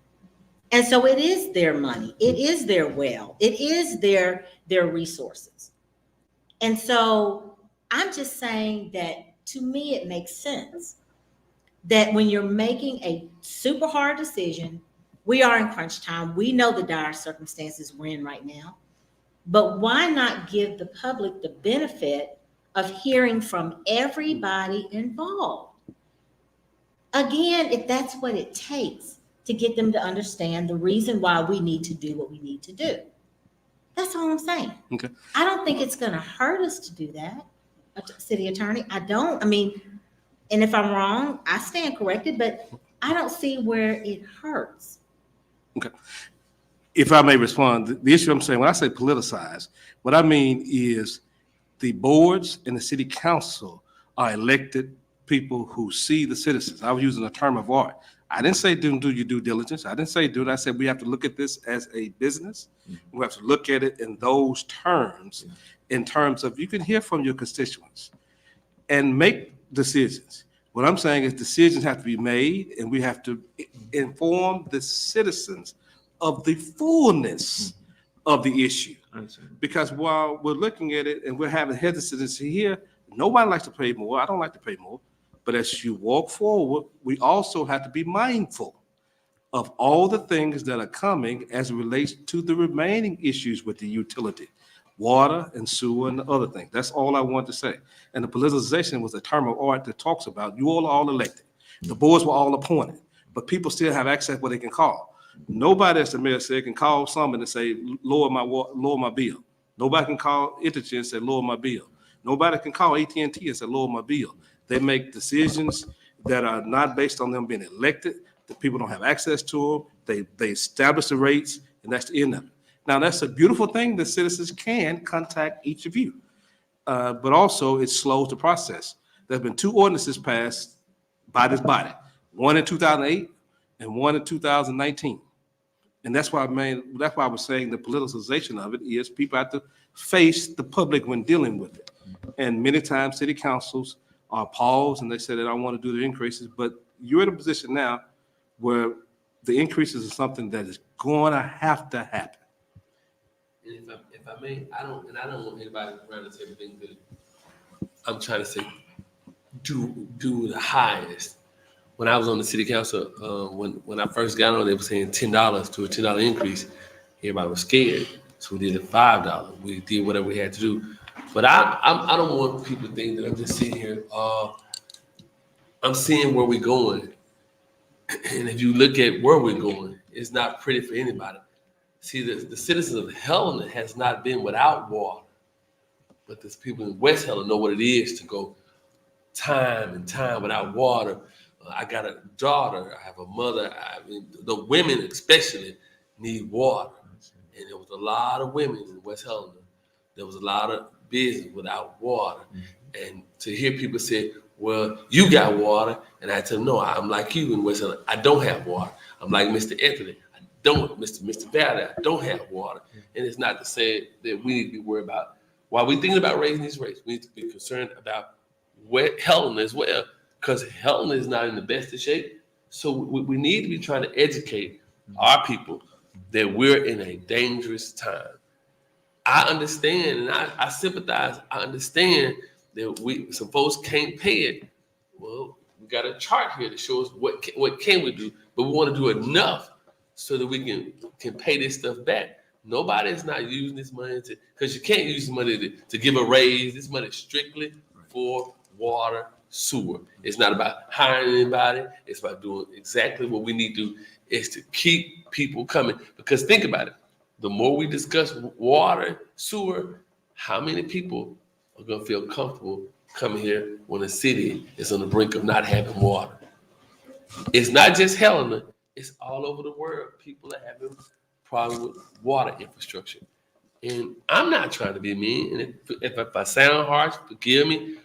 And so it is their money, it is their well, it is their resources. And so I'm just saying that to me, it makes sense that when you're making a super hard decision, we are in crunch time. We know the dire circumstances we're in right now, but why not give the public the benefit of hearing from everybody involved? Again, if that's what it takes to get them to understand the reason why we need to do what we need to do. That's all I'm saying. Okay. I don't think it's going to hurt us to do that, city attorney. I don't. I mean, and if I'm wrong, I stand corrected, but I don't see where it hurts. Okay. If I may respond, the issue I'm saying, when I say politicize, what I mean is The boards and the city council are elected people who see the citizens. I was using a term of art. I didn't say do your due diligence. I didn't say do it. I said we have to look at this as a business. We have to look at it in those terms, in terms of you can hear from your constituents and make decisions. What I'm saying is decisions have to be made, and we have to inform the citizens of the fullness of the issue. Because while we're looking at it and we're having hesitancy here, nobody likes to pay more. I don't like to pay more. But as you walk forward, we also have to be mindful of all the things that are coming as it relates to the remaining issues with the utility, water and sewer and the other things. That's all I want to say. And the politicization was a term of art that talks about you all are all elected. The boards were all appointed, but people still have access where they can call. Nobody, as the mayor said, can call someone and say, lower my bill. Nobody can call Intergy and say, lower my bill. Nobody can call AT&T and say, lower my bill. They make decisions that are not based on them being elected. The people don't have access to them. They establish the rates, and that's the end of it. Now, that's a beautiful thing that citizens can contact each of you, but also it slows the process. There's been 2 ordinances passed by this body, one in 2008 and one in 2019. And that's why I was saying the politicization of it is people have to face the public when dealing with it. And many times city councils are paused and they say they don't want to do the increases, but you're in a position now where the increases are something that is going to have to happen. And if I may, I don't want anybody around the table think that I'm trying to say do the highest. When I was on the city council, when I first got on, they were saying $10 to a $10 increase. Everybody was scared, so we did it $5. We did whatever we had to do. But I don't want people to think that I'm just sitting here. I'm seeing where we're going, and if you look at where we're going, it's not pretty for anybody. See, the citizens of Helena has not been without water, but the people in West Helena know what it is to go time and time without water. I got a daughter, I have a mother. I mean, the women especially need water. And there was a lot of women in West Helena. There was a lot of business without water. And to hear people say, well, you got water. And I tell them, no, I'm like you in West Helena. I don't have water. I'm like Mr. Anthony. I don't, Mr. Valley, I don't have water. And it's not to say that we need to be worried about, while we're thinking about raising these rates, we need to be concerned about Helena as well. Because Helena is not in the best of shape. So we need to be trying to educate our people that we're in a dangerous time. I understand and I sympathize. I understand that some folks can't pay it. Well, we got a chart here that shows what can we do, but we want to do enough so that we can pay this stuff back. Nobody is not using this money because you can't use this money to give a raise. This money is strictly for water, sewer. It's not about hiring anybody. It's about doing exactly what we need to do is to keep people coming. Because think about it. The more we discuss water, sewer, how many people are going to feel comfortable coming here when a city is on the brink of not having water? It's not just Helena. It's all over the world. People are having problems with water infrastructure. And I'm not trying to be mean. And if I sound harsh, forgive me.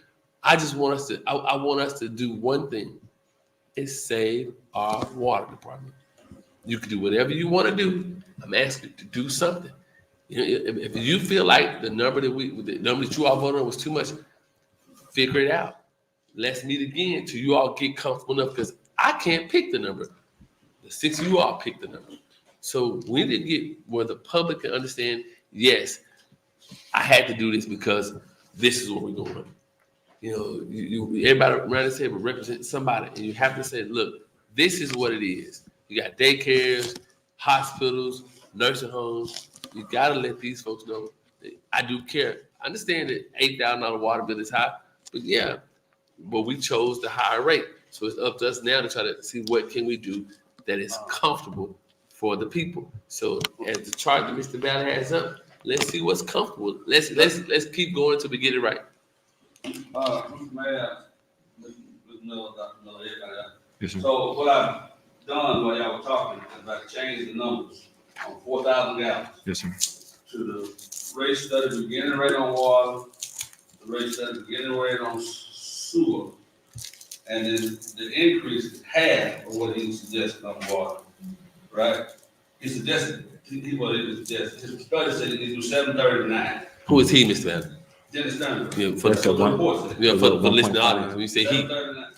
I just want us to, I want us to do one thing, is save our water department. You can do whatever you want to do. I'm asking you to do something. You know, if you feel like the number that you all voted on was too much, figure it out. Let's meet again till you all get comfortable enough, because I can't pick the number. The 6 of you all pick the number. So we need to get where the public can understand, yes, I had to do this because this is what we're going. You know, everybody around the table represents somebody, and you have to say, look, this is what it is. You got daycares, hospitals, nursing homes. You got to let these folks know that I do care. I understand that $8,000 water bill is high, but we chose the higher rate. So it's up to us now to try to see what can we do that is comfortable for the people. So as the chart that Mr. Valley has up, let's see what's comfortable. Let's keep going until we get it right. Mr. Mayor, Mr. Miller, Dr. Miller, everybody else. Yes, sir. So what I've done while y'all were talking is I've changed the numbers on 4,000 gallons Yes, sir. to the rate study, beginning rate on water, the rate study, getting rate on sewer. And then the increase is half of what he suggested on water, right? He suggested, what he suggested, his study said he could do 739. Who is he, Mr. Allen? Dennis Turner. Yeah, for That's the, the one- report said. yeah, for the 1.5. listening audience, when you say he, 739.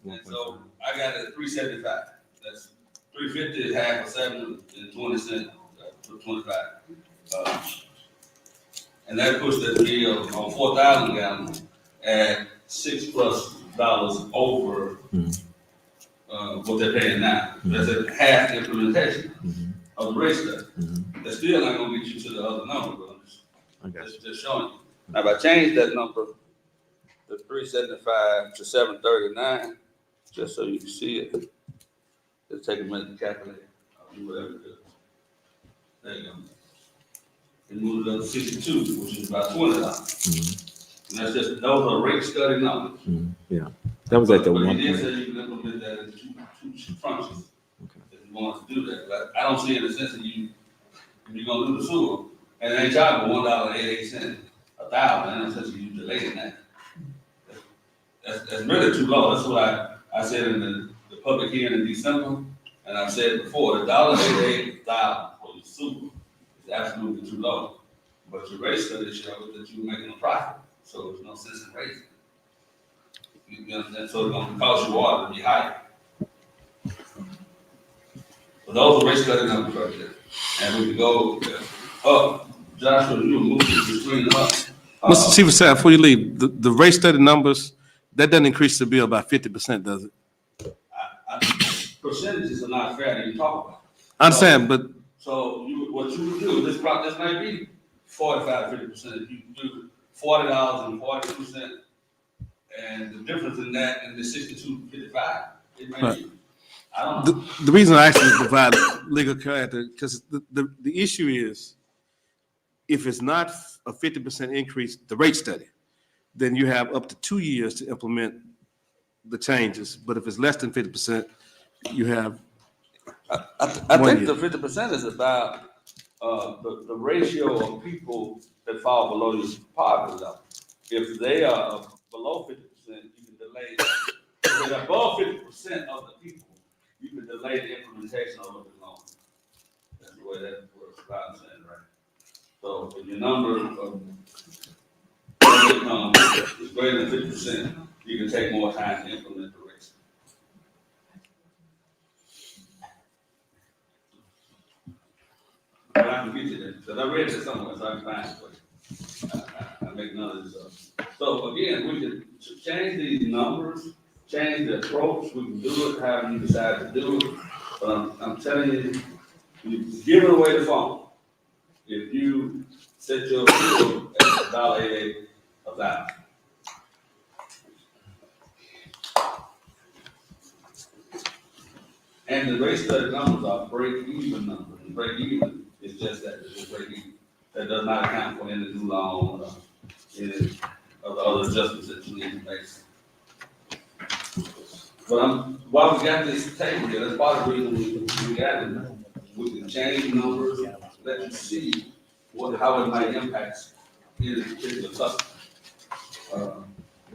And so I got it at 375. That's 350 is half of 7 and 20 cents for 25. And that puts that bill on 4,000 gallons at $6+ over what they're paying now. That's a half implementation of the rate study. That's still not gonna get you to the other number, but I got you. just showing you. Now, if I change that number, the 375 to 739, just so you can see it, just take a minute to calculate. I'll do whatever it is. There you go. And move it up to 62, which is about $20. And that's just, those are rate study numbers. Yeah, that was at the But one he did point. say you can implement that in two functions. Okay. If you want to do that, but I don't see in the sense that if you're gonna do the sewer, and it ain't charging $1.88, 1,000, in the sense that you delaying that. That's really too low. That's what I said in the public hearing in December, and I've said before, the $1.88 for the sewer is absolutely too low. But your rate study shows that you're making a profit, so there's no sense in raising. You understand? So it's gonna cost you water to be higher. But those are rate study numbers right there. And we can go up. Joshua, you move between us. Mr. Chief of Staff, before you leave, the rate study numbers, that doesn't increase the bill by 50%, does it? Percentages are not fair to even talk about. I understand, but So what you would do, this might be 45, 50%. If you do $40 and 42%, and the difference in that and the 62.55, it may Right. be. I don't know. the reason I actually provide legal character, because the issue is, if it's not a 50% increase, the rate study, then you have up to 2 years to implement the changes. But if it's less than 50%, you have I 1 think year. the 50% is about the ratio of people that fall below your poverty level. If they are below 50%, you can delay. If they're above 50% of the people, you can delay the implementation of it longer. That's the way that works, if I understand right. So if your number of income is greater than 50%, you can take more time to implement the rates. But I can get you there, because I read it somewhere, so I can find it for you. I make none of this up. So again, we can change these numbers, change the approach, we can do it however you decide to do it. But I'm telling you, you're giving away the phone. If you set your bill at $1.88 a thousand. And the rate study numbers are break-even numbers. And break-even is just that, it's just break-even. That does not account for any new loan or any of the other adjustments that you need to make. But while we got this table here, that's part of the reason we got it. We can change numbers, let you see how it might impact any particular customer.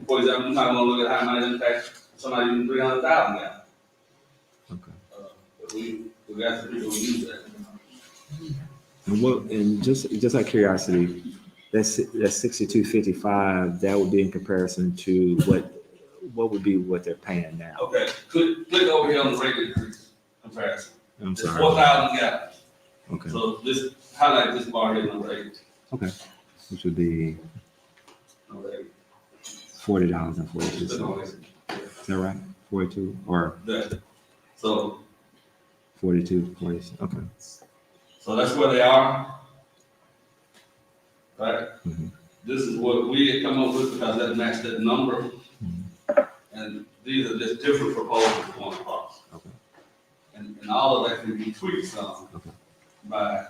For example, you might want to look at how it might impact somebody using 300,000 gallons. Okay. We got some people who use that. And just out of curiosity, that's 62.55, that would be in comparison to what would be what they're paying now? Okay, click over here on the rate increase comparison. I'm It's sorry. 4,000 gallons. Okay, So this, highlight this bar here, number 8. okay, which would be Number 8. $40.42. Click on it. Is that right? 42 or That. So 42, 40, okay. So that's where they are. Right? Mhm. This is what we had come up with because that matched that number. And these are just different proposals going across. Okay. And all of that can be tweaked some Okay. by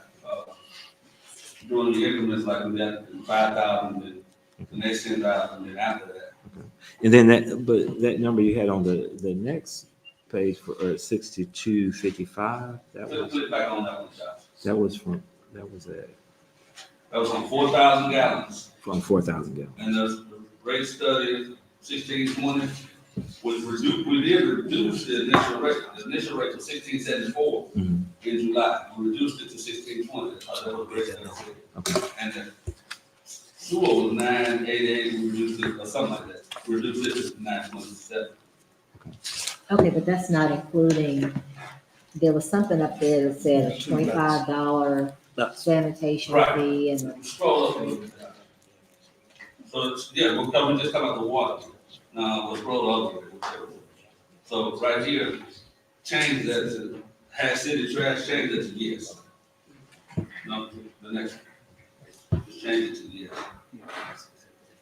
doing the increments like we got 5,000 and the next 10,000 and after that. And then that number you had on the next page for 62.55, Click back on that one, Josh. that was That was on 4,000 gallons. from 4,000 gallons. And the rate study 1620 was reduced, we did reduce the initial rate. The initial rate was 1674 in July. We reduced it to 1620. That was rate study. Okay. And the sewer was 988, we reduced it, or something like that. We reduced it to 927. Okay, but that's not including, there was something up there that said a $25 sanitation Right. fee and, Scroll up a little bit. So it's, yeah, we just come out the water. Now, we'll scroll up a little bit. So right here, change that to, have city trash, change that to yes. No, the next one. Just change it to yes.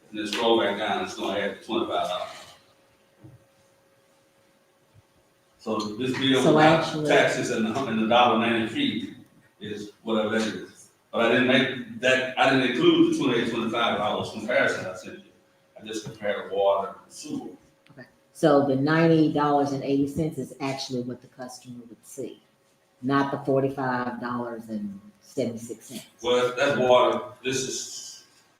And then scroll back down, it's gonna add $25. So this bill So without actually- taxes and the $1.90 fee is whatever that is. But I didn't make that, I didn't include the $28-$25 comparison I sent you. I just compared water and sewer. so the $90.80 is actually what the customer would see, not the $45.76. Well, that's water, this is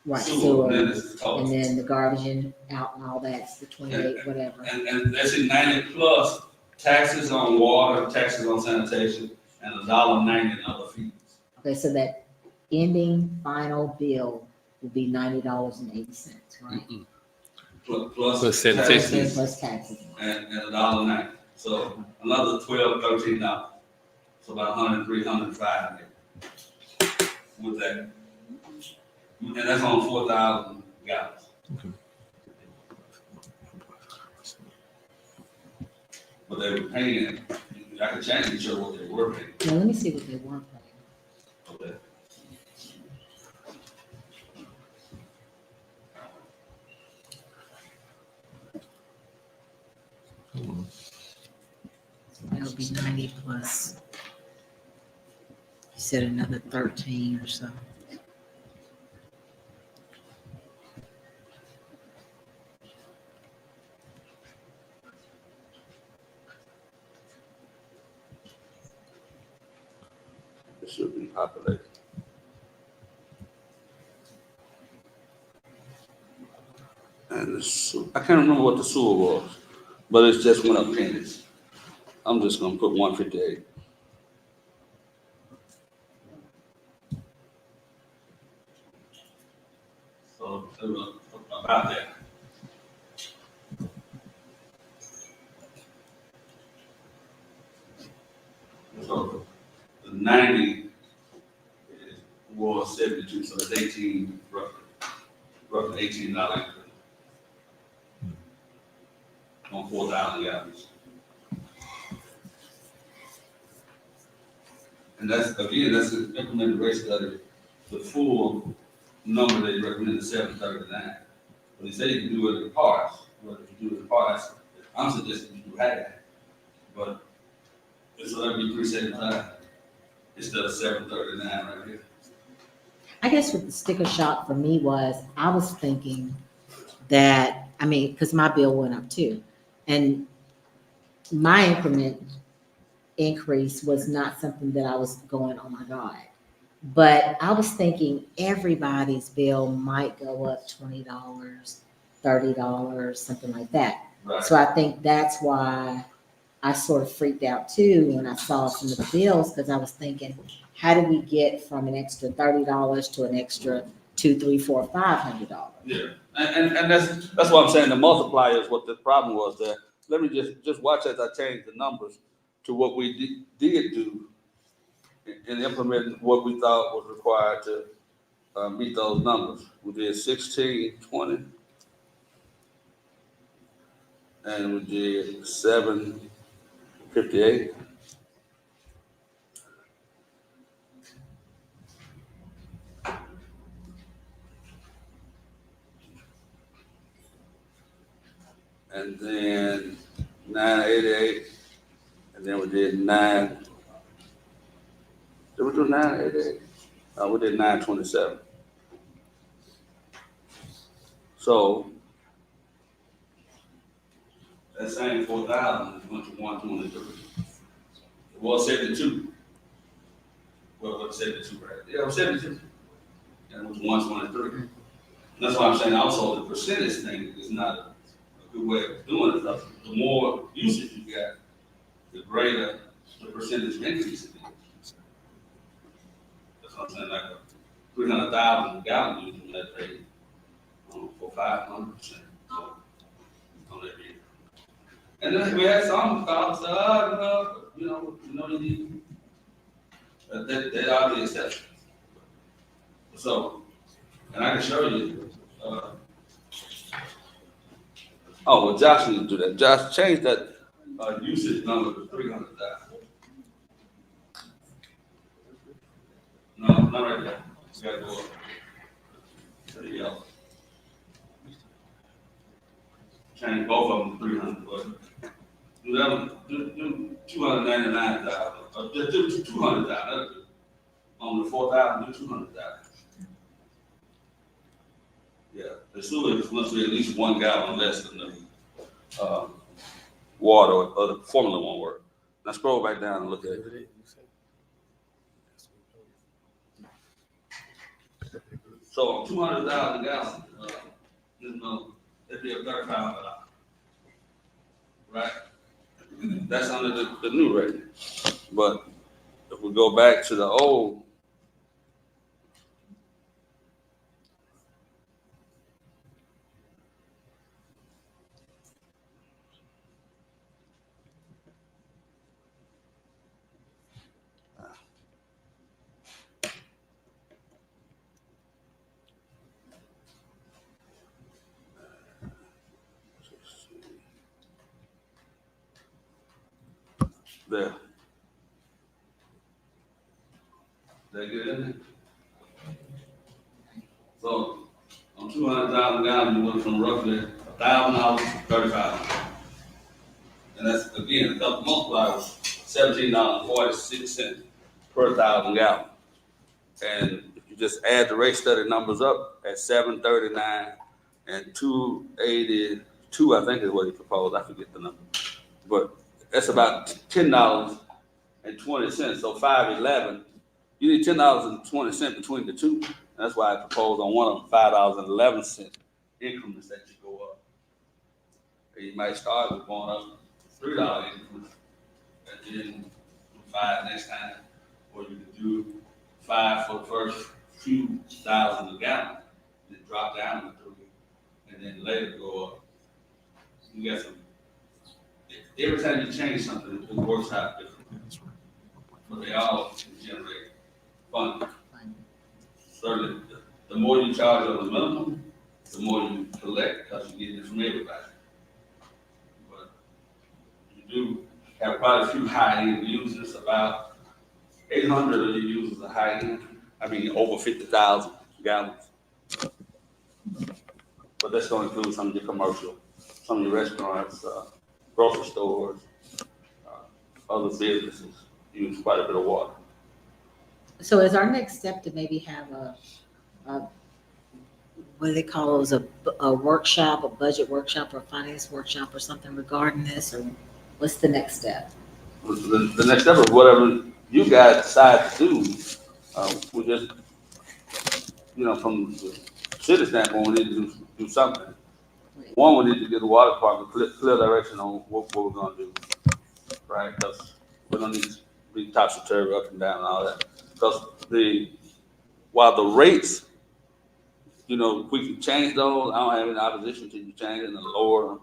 Right, sewer, then sewer, it's total. and then the garbage in, out and all that's the 28, whatever. And that's in 90 plus taxes on water, taxes on sanitation, and $1.90 in other fees. Okay, so that ending final bill will be $90.80, right? Plus Plus sanitation. taxes Plus taxes. and $1.90. So another $12-$13. So about 103, 105 with that. And that's on 4,000 gallons. But they were paying, I could change and show what they were paying. Now, let me see what they were paying. Okay. That would be 90 plus. You said another 13 or so. It should be populated. And I can't remember what the sewer was, but it just went up pennies. I'm just gonna put 158. So it was about that. So the 90 was 72, so it's 18, roughly $18 on 4,000 gallons. And that's, again, that's an implemented rate study. The full number they recommend is 739. But they say you can do it in parts. But if you do it in parts, I'm suggesting you do half. But so that'd be 375 instead of 739 right here. I guess what the sticker shock for me was, I was thinking that, I mean, because my bill went up too. And my increment increase was not something that I was going, oh my God. But I was thinking everybody's bill might go up $20, $30, something like that. Right. So I think that's why I sort of freaked out too when I saw some of the bills, because I was thinking, how do we get from an extra $30 to an extra $200, $300, $400, $500? Yeah, and that's what I'm saying. The multiplier is what the problem was there. Let me just watch as I change the numbers to what we did do in implementing what we thought was required to meet those numbers. We did 1620, and we did 758. And then 988, and then we did 9. Did we do 988? We did 927. So that same 4,000 is went to 123. It was 72. Well, what's 72 right? Yeah, it was 72. And it was 123. That's why I'm saying also the percentage thing is not a good way of doing it. Because the more usage you got, the greater the percentage increase it is. That's what I'm saying, like a 300,000 gallon user that pay for 500% on that year. And then we had some called, you need, that are the exceptions. So, and I can show you, well, Josh need to do that. Josh, change that, usage number to 300,000. No, not right there. You gotta go up to the yellow. Change both of them to 300, but do that one, do 299,000, or just do 200,000. On the 4,000, do 200,000. Yeah, the sewer must be at least 1 gallon less than the water, or the formula won't work. Now scroll back down and look at it. So on 200,000 gallons, it'd be a $35, right? That's under the new rate. But if we go back to the old, there. Did I get in there? So on 200,000 gallons, you went from roughly $1,000 to $3,500. And that's, again, a couple multipliers, $17.46 per 1,000 gallons. And if you just add the rate study numbers up at 739 and 282, I think is what he proposed. I forget the number. But that's about $10.20. So 511. You need $10.20 between the two. That's why I proposed on one of them $5.11 increments that you go up. And you might start with going up $3 increments, and then 5 next time, or you could do 5 for the first few thousand a gallon, then drop down to 3, and then later go up. You got some. Every time you change something, it works out different. But they all generate funding. Certainly, the more you charge on the minimum, the more you collect because you get it from everybody. But you do have quite a few high-end users. About 800 of your users are high-end. I mean, over 50,000 gallons. But that's going to include some of your commercial, some of your restaurants, grocery stores, other businesses use quite a bit of water. So is our next step to maybe have what do they call those, a workshop, a budget workshop, or a finance workshop or something regarding this, or what's the next step? The next step is whatever you guys decide to do. We just, from the city standpoint, we need to do something. One, we need to get the water department clear direction on what we're gonna do, right? Because we don't need to be topsy-turvy up and down and all that. Because while the rates, if we can change those, I don't have any opposition to you changing the lower,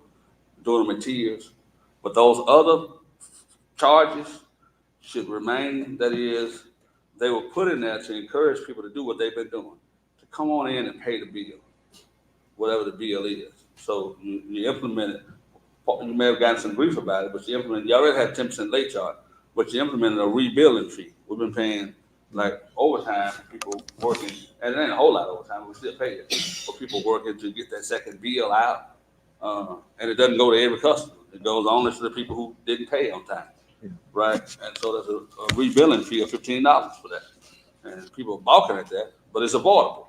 doing them in tiers. But those other charges should remain. That is, they were put in there to encourage people to do what they've been doing, to come on in and pay the bill, whatever the bill is. So you implement it. You may have gotten some grief about it, but you already had 10% late charge, but you implemented a rebilling fee. We've been paying like overtime for people working, and it ain't a whole lot of overtime, but we still pay it for people working to get that second bill out. And it doesn't go to every customer. It goes only to the people who didn't pay on time, right? And so there's a rebilling fee of $15 for that. And people are balking at that, but it's avoidable.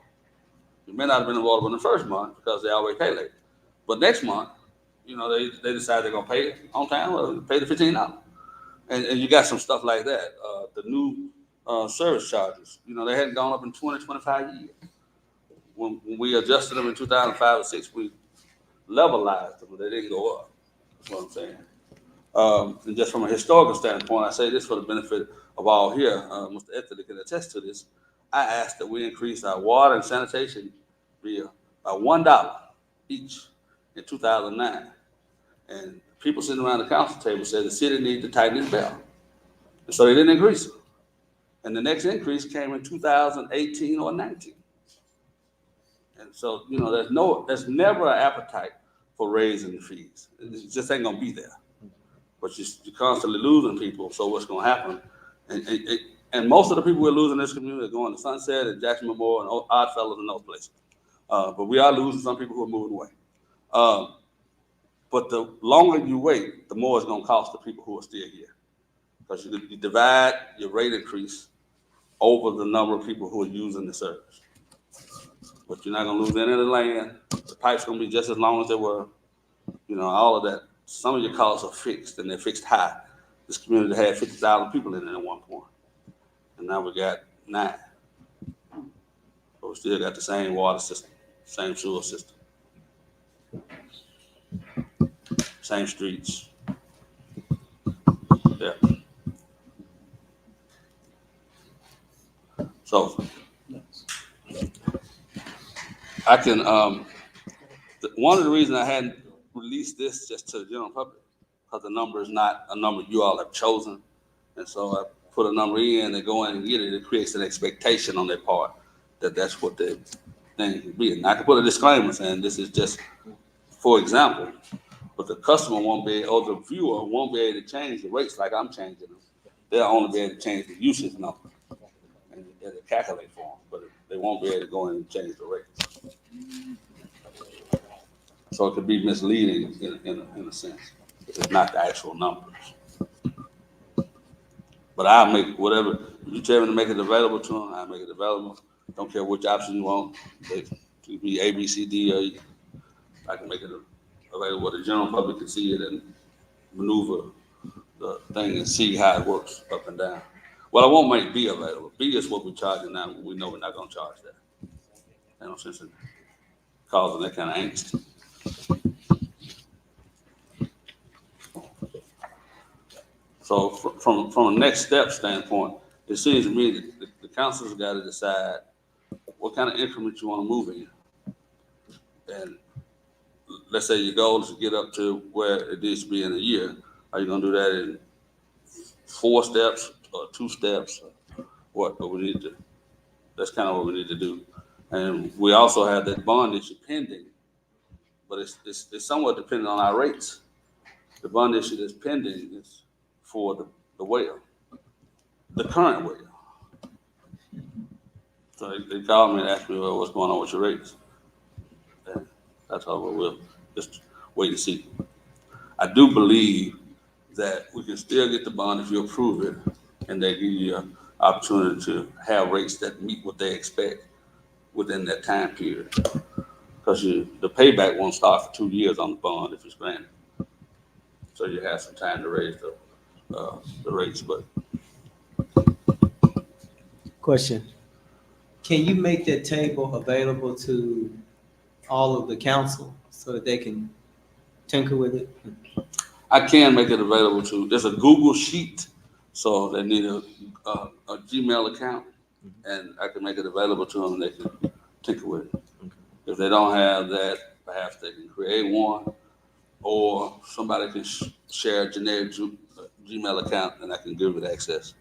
It may not have been avoidable in the first month because they always pay late. But next month, they decide they're gonna pay it on time, well, pay the $15. And you got some stuff like that. The new service charges, they hadn't gone up in 20, 25 years. when we adjusted them in 2005 or 6, we levelized them, but they didn't go up. That's what I'm saying. And just from a historical standpoint, I say this for the benefit of all here. Mr. Etherly can attest to this. I asked that we increase our water and sanitation bill by $1 each in 2009. And people sitting around the council table said the city needed to tighten its belt. And so they didn't increase it. And the next increase came in 2018 or 19. And so, there's never an appetite for raising the fees. It just ain't gonna be there. But you're constantly losing people, so what's gonna happen? And most of the people we're losing in this community are going to Sunset and Jackson Memorial and Oddfellows and those places. But we are losing some people who are moving away. But the longer you wait, the more it's gonna cost the people who are still here. Because you divide your rate increase over the number of people who are using the service. But you're not gonna lose any of the land. The pipe's gonna be just as long as they were. All of that. Some of your costs are fixed, and they're fixed high. This community had 50,000 people in it at one point, and now we got 9. But we still got the same water system, same sewer system, same streets. Yeah. So I can. One of the reasons I hadn't released this just to the general public, because the number is not a number you all have chosen, and so I put a number in, they go in and get it. It creates an expectation on their part that that's what the thing can be. And I can put a disclaimer saying this is just for example, but the customer won't be, or the viewer won't be able to change the rates like I'm changing them. They'll only be able to change the usage number and it'll calculate for them, but they won't be able to go in and change the rates. So it could be misleading in a sense. It's not the actual numbers. But I'll make whatever, if you tell me to make it available to them, I'll make it available. Don't care which option you want. It could be A, B, C, D, or E. I can make it available where the general public can see it and maneuver the thing and see how it works up and down. Well, I won't make B available. B is what we're charging now. We know we're not going to charge that. Ain't no sense in causing that kind of angst. So from a next step standpoint, it seems to me that the council's got to decide what kind of increment you want to move in. And let's say your goal is to get up to where it needs to be in a year. Are you going to do that in 4 steps or 2 steps? Or what? But we need to. That's kind of what we need to do. And we also have that bond issue pending, but it's somewhat dependent on our rates. The bond issue that's pending is for the well, the current well. So they called me and asked me, well, what's going on with your rates? And that's all we'll just wait and see. I do believe that we can still get the bond if you approve it, and they give you an opportunity to have rates that meet what they expect within that time period. Because the payback won't start for 2 years on the bond if it's granted. So you have some time to raise the rates, but. Question. Can you make that table available to all of the council so that they can tinker with it? I can make it available to, there's a Google Sheet, so they need a Gmail account, and I can make it available to them and they can tinker with it. If they don't have that, perhaps they can create one, or somebody can share a generic Gmail account and I can give it access.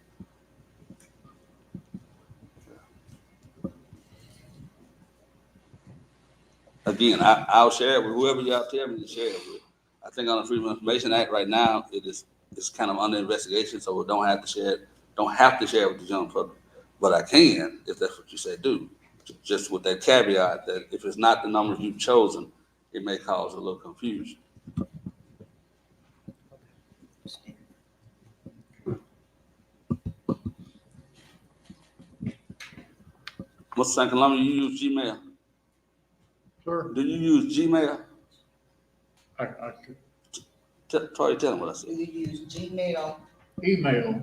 Again, I'll share it with whoever y'all tell me to share it with. I think on the Freedom of Information Act right now, it's kind of under investigation, so we don't have to share it with the general public. But I can, if that's what you say, do. Just with that caveat that if it's not the number you've chosen, it may cause a little confusion. Mr. St. Columbia, you use Gmail? Sir, Do you use Gmail? I could Tell them what I said. You use Gmail, email.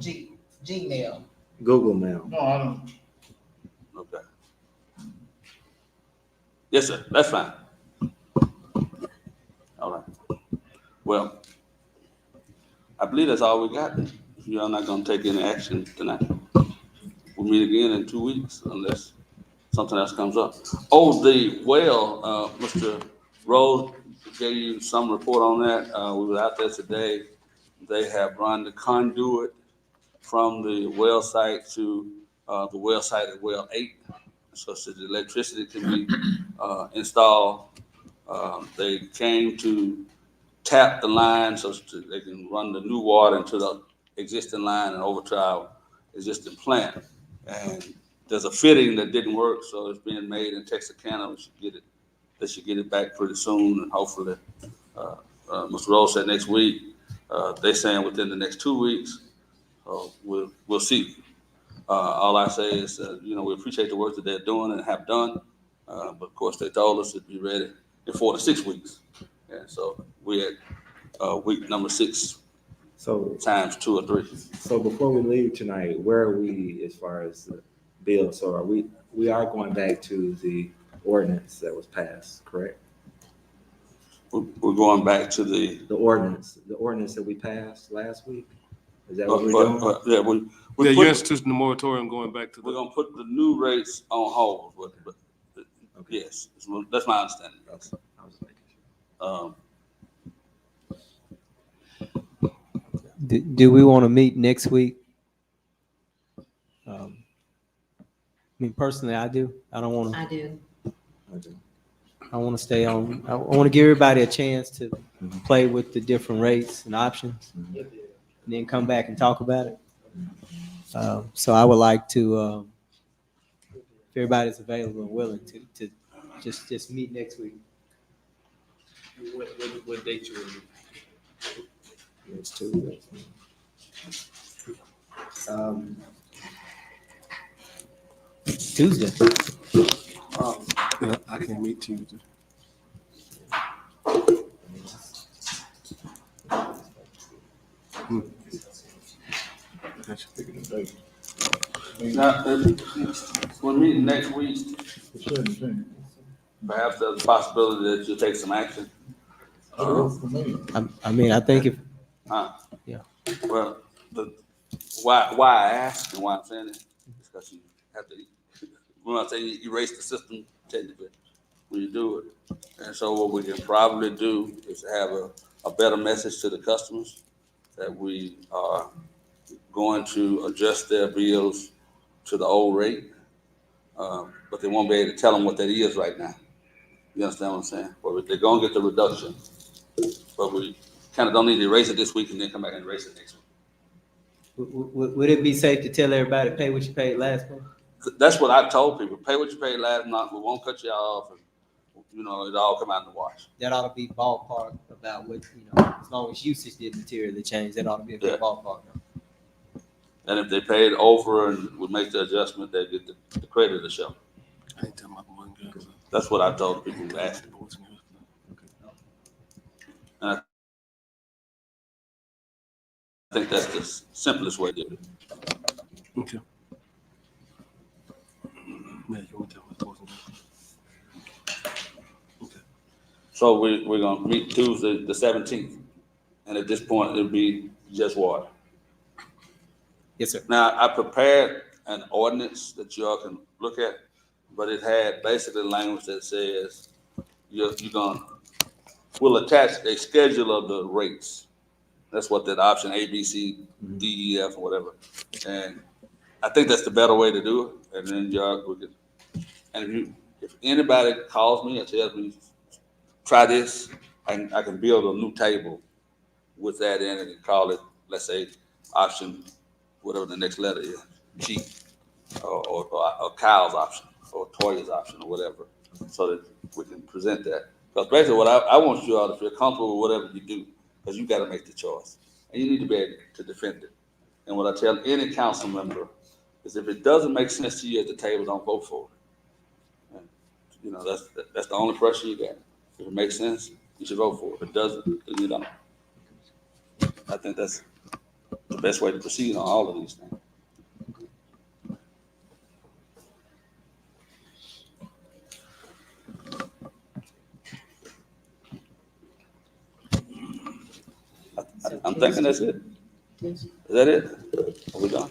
Gmail. Google Mail. No, I don't. Okay. Yes, sir, that's fine. All right. Well, I believe that's all we got. You're not gonna take any action tonight. We'll meet again in 2 weeks unless something else comes up. Oh, the well, Mr. Rose gave you some report on that. We were out there today. They have run the conduit from the well site to the well site at well 8, so that the electricity can be installed. They came to tap the line so they can run the new water into the existing line and over to our existing plant. And there's a fitting that didn't work, so it's being made in Texarkana. They should get it back pretty soon, and hopefully, Mr. Rose said next week. They're saying within the next 2 weeks. We'll see. All I say is, we appreciate the work that they're doing and have done, but of course they told us it'd be ready in 4 to 6 weeks, and so we're at week number 6 So, times 2 or 3. so before we leave tonight, where are we as far as the bill? So we are going back to the ordinance that was passed, correct? We're going back to the The ordinance that we passed last week? Is that what we're doing? yeah, Yeah, you're instituting the moratorium going back to we're the, gonna put the new rates on hold, but yes, that's my understanding. I was making sure. Do we want to meet next week? I mean, personally, I do. I don't want to. I do. I want to stay on. I want to give everybody a chance to play with the different rates and options, and then come back and talk about it. So I would like to, if everybody's available and willing to just meet next week. What date you want? It's 2 weeks. Tuesday. I can't meet Tuesday. Now, we're meeting next week. The 17th. Perhaps there's a possibility that you'll take some action. For me. I mean, I think if Yeah. Well, why I ask and why I'm saying it is because you have to, when I say you erase the system technically, when you do it. And so what we can probably do is have a better message to the customers that we are going to adjust their bills to the old rate, but they won't be able to tell them what that is right now. You understand what I'm saying? But they're gonna get the reduction, but we kind of don't need to erase it this week and then come back and erase it next week. would it be safe to tell everybody pay what you paid last month? That's what I told people. Pay what you paid last month. We won't cut you off, and it all come out in the wash. That ought to be ballpark about what as long as usage didn't materially change, that ought to be a good ballpark. And if they paid over and would make the adjustment, they get the credit to show. I ain't telling my one guy. That's what I told people who asked. And I think that's the simplest way to do it. Okay. Yeah, you want to tell my boys and girls. Okay. So we're gonna meet Tuesday, the 17th. And at this point, it'll be just water. Yes, sir. Now, I prepared an ordinance that y'all can look at, but it had basically language that says we'll attach a schedule of the rates. That's what that option A, B, C, D, E, F, or whatever. And I think that's the better way to do it. And then y'all and if anybody calls me and tells me, try this, I can build a new table with that in it and call it, let's say, option, whatever the next letter is, G, or Kyle's option, or Toya's option, or whatever, so that we can present that. Because basically what I want you all to feel comfortable with whatever you do, because you got to make the choice. And you need to be able to defend it. And what I tell any council member is if it doesn't make sense to you at the table, don't vote for it. And, that's the only pressure you got. If it makes sense, you should vote for it. If it doesn't, then you don't. I think that's the best way to proceed on all of these things. I'm thinking that's it. Is that it? Are we done?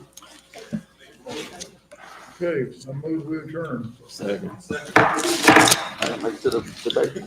Okay, I move we adjourn. Second. I didn't make it to the debate.